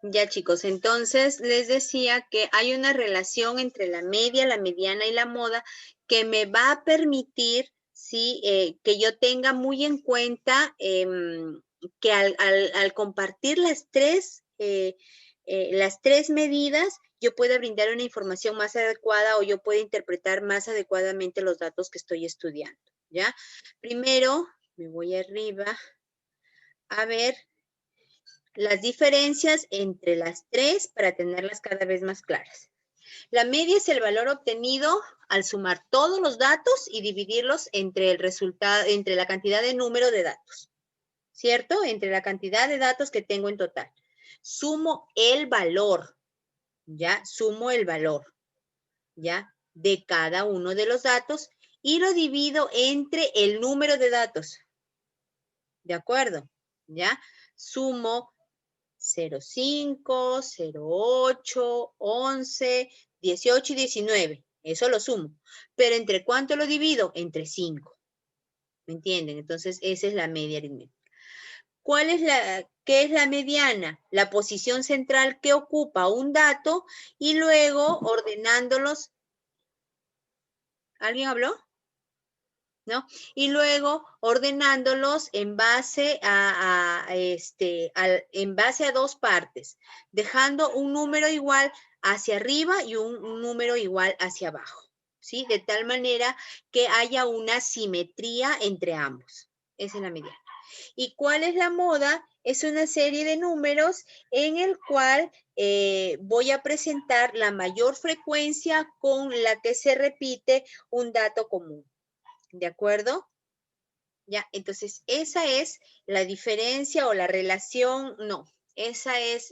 Ya, chicos, entonces les decía que hay una relación entre la media, la mediana y la moda que me va a permitir, ¿sí? Que yo tenga muy en cuenta que al compartir las tres medidas, yo pueda brindar una información más adecuada o yo pueda interpretar más adecuadamente los datos que estoy estudiando, ¿ya? Primero, me voy arriba a ver las diferencias entre las tres para tenerlas cada vez más claras. La media es el valor obtenido al sumar todos los datos y dividirlos entre el resultado, entre la cantidad de número de datos, ¿cierto? Entre la cantidad de datos que tengo en total. Sumo el valor, ¿ya? Sumo el valor, ¿ya? De cada uno de los datos y lo divido entre el número de datos. ¿De acuerdo? ¿Ya? Sumo 0,5, 0,8, 11, 18 y 19. Eso lo sumo. Pero ¿entre cuánto lo divido? Entre 5. ¿Me entienden? Entonces, esa es la media aritmética. ¿Qué es la mediana? La posición central que ocupa un dato y luego ordenándolos. ¿Alguien habló? ¿No? Y luego ordenándolos en base en base a dos partes, dejando un número igual hacia arriba y un número igual hacia abajo, ¿sí? De tal manera que haya una simetría entre ambos. Esa es la mediana. ¿Y cuál es la moda? Es una serie de números en el cual voy a presentar la mayor frecuencia con la que se repite un dato común. ¿De acuerdo? Ya, entonces esa es la diferencia o la relación, no, esa es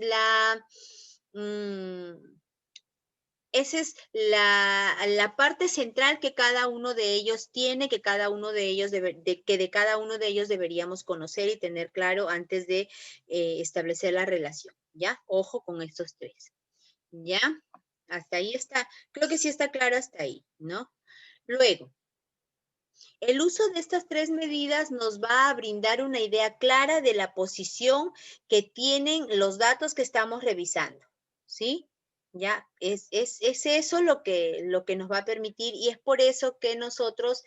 esa es la parte central que cada uno de ellos tiene, que cada uno de ellos de cada uno de ellos deberíamos conocer y tener claro antes de establecer la relación, ¿ya? Ojo con estos tres, ¿ya? Hasta ahí está, creo que sí está claro hasta ahí, ¿no? Luego, el uso de estas tres medidas nos va a brindar una idea clara de la posición que tienen los datos que estamos revisando, ¿sí? Ya, es eso lo que nos va a permitir y es por eso que nosotros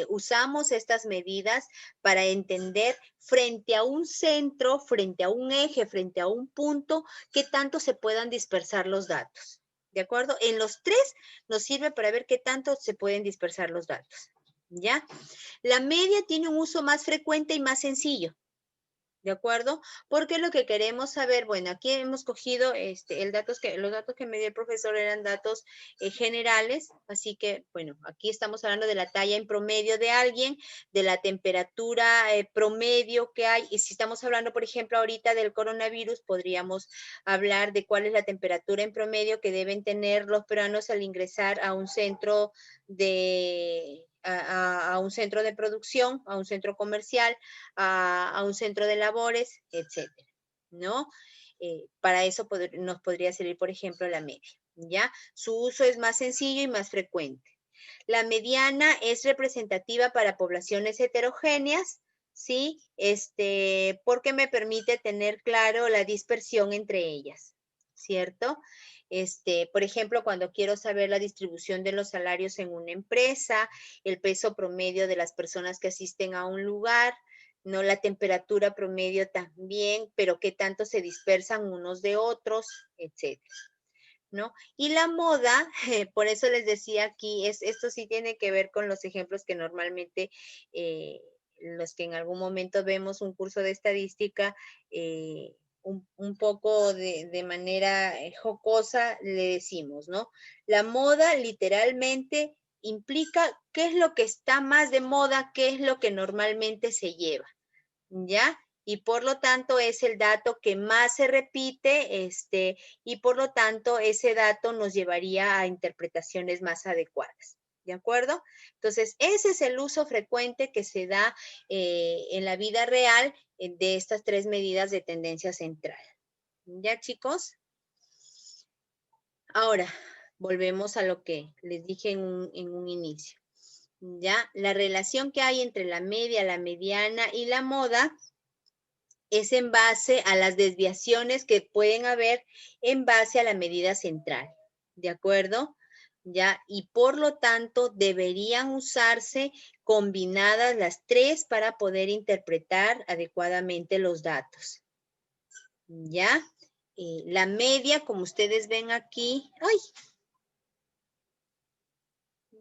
usamos estas medidas para entender frente a un centro, frente a un eje, frente a un punto, qué tanto se puedan dispersar los datos. ¿De acuerdo? En los tres nos sirve para ver qué tanto se pueden dispersar los datos. ¿Ya? La media tiene un uso más frecuente y más sencillo, ¿de acuerdo? Porque lo que queremos saber, bueno, aquí hemos cogido los datos que me dio el profesor eran datos generales, así que, bueno, aquí estamos hablando de la talla en promedio de alguien, de la temperatura promedio que hay, y si estamos hablando, por ejemplo, ahorita del coronavirus, podríamos hablar de cuál es la temperatura en promedio que deben tener los peruanos al ingresar a un centro a un centro de producción, a un centro comercial, a un centro de labores, etcétera, ¿no? Para eso nos podría servir, por ejemplo, la media, ¿ya? Su uso es más sencillo y más frecuente. La mediana es representativa para poblaciones heterogéneas, ¿sí? Porque me permite tener claro la dispersión entre ellas, ¿cierto? Por ejemplo, cuando quiero saber la distribución de los salarios en una empresa, el peso promedio de las personas que asisten a un lugar, ¿no? La temperatura promedio también, pero qué tanto se dispersan unos de otros, etcétera, ¿no? Y la moda, por eso les decía aquí, esto sí tiene que ver con los ejemplos que normalmente los que en algún momento vemos un curso de estadística, un poco de manera jocosa le decimos, ¿no? La moda literalmente implica qué es lo que está más de moda, qué es lo que normalmente se lleva, ¿ya? Y por lo tanto es el dato que más se repite, y por lo tanto ese dato nos llevaría a interpretaciones más adecuadas. ¿De acuerdo? Entonces, ese es el uso frecuente que se da en la vida real de estas tres medidas de tendencia central. ¿Ya, chicos? Ahora, volvemos a lo que les dije en un inicio. ¿Ya? La relación que hay entre la media, la mediana y la moda es en base a las desviaciones que pueden haber en base a la medida central. ¿De acuerdo? ¿Ya? Y por lo tanto deberían usarse combinadas las tres para poder interpretar adecuadamente los datos. ¿Ya? La media, como ustedes ven aquí, ¡ay!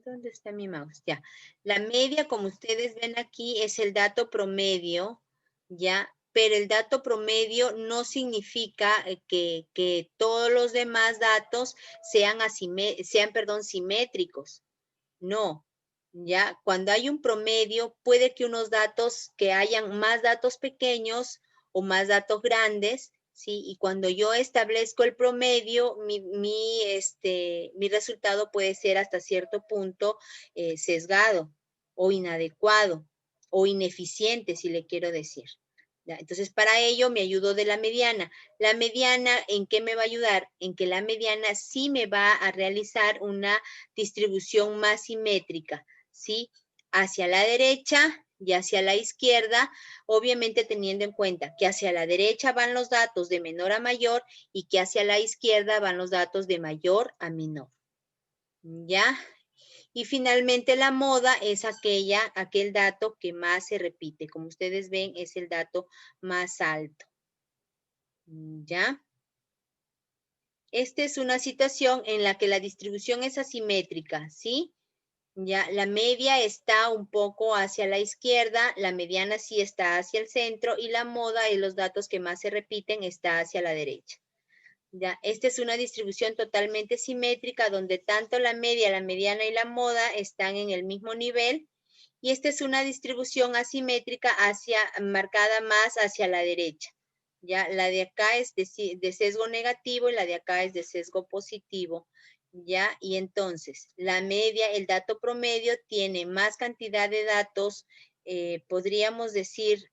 ¿Dónde está mi mouse? Ya. La media, como ustedes ven aquí, es el dato promedio, ¿ya? Pero el dato promedio no significa que todos los demás datos sean simétricos. No, ¿ya? Cuando hay un promedio, puede que unos datos, que hayan más datos pequeños o más datos grandes, ¿sí? Y cuando yo establezco el promedio, mi resultado puede ser hasta cierto punto sesgado o inadecuado o ineficiente, si le quiero decir. ¿Ya? Entonces, para ello me ayudo de la mediana. La mediana, ¿en qué me va a ayudar? En que la mediana sí me va a realizar una distribución más simétrica, ¿sí? Hacia la derecha y hacia la izquierda, obviamente teniendo en cuenta que hacia la derecha van los datos de menor a mayor y que hacia la izquierda van los datos de mayor a menor. ¿Ya? Y finalmente la moda es aquel dato que más se repite. Como ustedes ven, es el dato más alto. ¿Ya? Esta es una situación en la que la distribución es asimétrica, ¿sí? Ya, la media está un poco hacia la izquierda, la mediana sí está hacia el centro y la moda y los datos que más se repiten está hacia la derecha. Ya, esta es una distribución totalmente simétrica donde tanto la media, la mediana y la moda están en el mismo nivel. Y esta es una distribución asimétrica marcada más hacia la derecha. Ya, la de acá es de sesgo negativo y la de acá es de sesgo positivo. Ya, y entonces la media, el dato promedio tiene más cantidad de datos, podríamos decir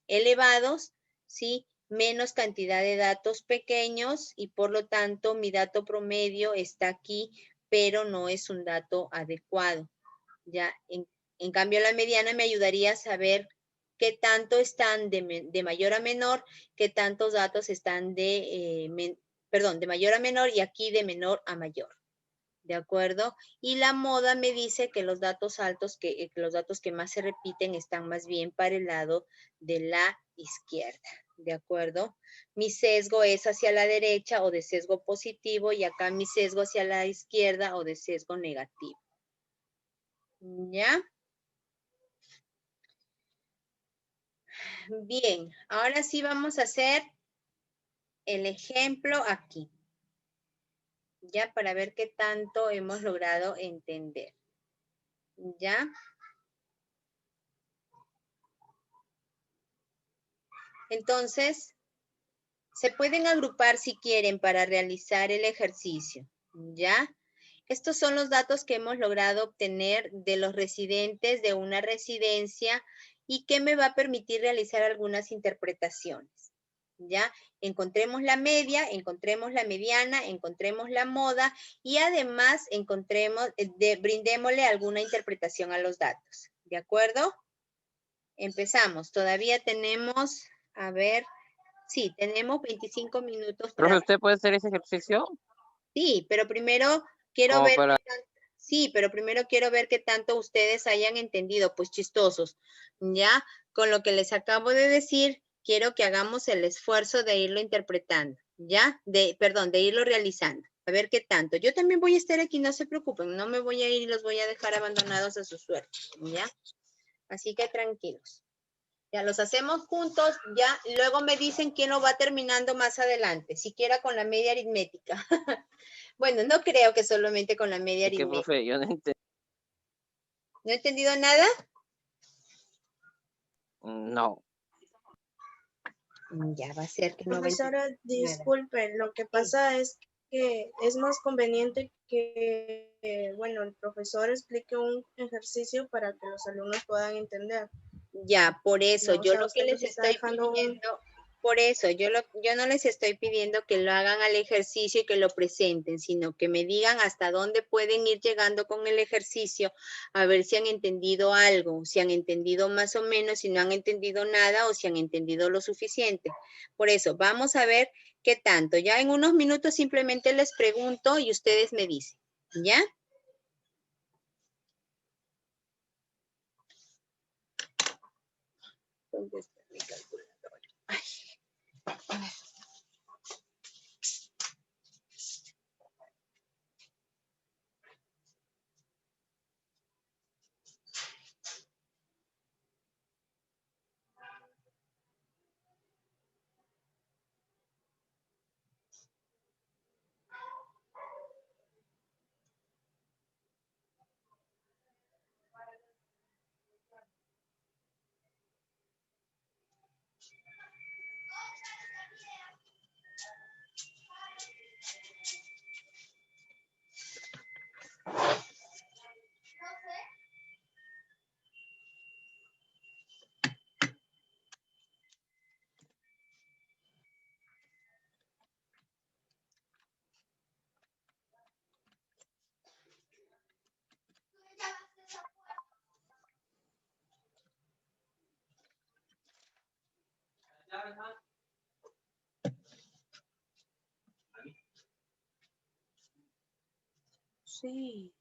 elevados, ¿sí? Menos cantidad de datos pequeños y por lo tanto mi dato promedio está aquí, pero no es un dato adecuado. Ya, en cambio la mediana me ayudaría a saber qué tanto están de mayor a menor, qué tantos datos están de mayor a menor y aquí de menor a mayor. ¿De acuerdo? Y la moda me dice que los datos altos, que los datos que más se repiten están más bien para el lado de la izquierda. ¿De acuerdo? Mi sesgo es hacia la derecha o de sesgo positivo y acá mi sesgo hacia la izquierda o de sesgo negativo. ¿Ya? Bien, ahora sí vamos a hacer el ejemplo aquí. Ya, para ver qué tanto hemos logrado entender. ¿Ya? Entonces, se pueden agrupar si quieren para realizar el ejercicio. ¿Ya? Estos son los datos que hemos logrado obtener de los residentes de una residencia y que me va a permitir realizar algunas interpretaciones. ¿Ya? Encontremos la media, encontremos la mediana, encontremos la moda y además brindémosle alguna interpretación a los datos. ¿De acuerdo? Empezamos. Todavía tenemos, a ver, sí, tenemos 25 minutos. Profe, ¿usted puede hacer ese ejercicio? Sí, pero primero quiero Como ver para... qué tanto ustedes hayan entendido, pues chistosos. Ya, con lo que les acabo de decir, quiero que hagamos el esfuerzo de irlo interpretando, ¿ya? De irlo realizando. A ver qué tanto. Yo también voy a estar aquí, no se preocupen, no me voy a ir y los voy a dejar abandonados a su suerte, ¿ya? Así que tranquilos. Ya los hacemos juntos, ya, y luego me dicen quién lo va terminando más adelante, siquiera con la media aritmética. Bueno, no creo que solamente con la media Es que, aritmética. profe, yo no entiendo. ¿No he entendido nada? No. Ya va a ser que no va a Profesora, entender nada. disculpe, lo que pasa es que es más conveniente que, bueno, el profesor explique un ejercicio para que los alumnos puedan entender. Ya, por eso, No, o yo sea, lo que usted les los está estoy dejando pidiendo, Por eso, yo no les estoy pidiendo que lo hagan al ejercicio y que lo presenten, sino que me digan hasta dónde pueden ir llegando con el ejercicio, a ver si han entendido algo, si han entendido más o menos, si no han entendido nada o si han entendido lo suficiente. Por eso, vamos a ver qué tanto. Ya en unos minutos simplemente les pregunto y ustedes me dicen, ¿ya? ¿Dónde está mi calculadora? Ay, a ver. Sí.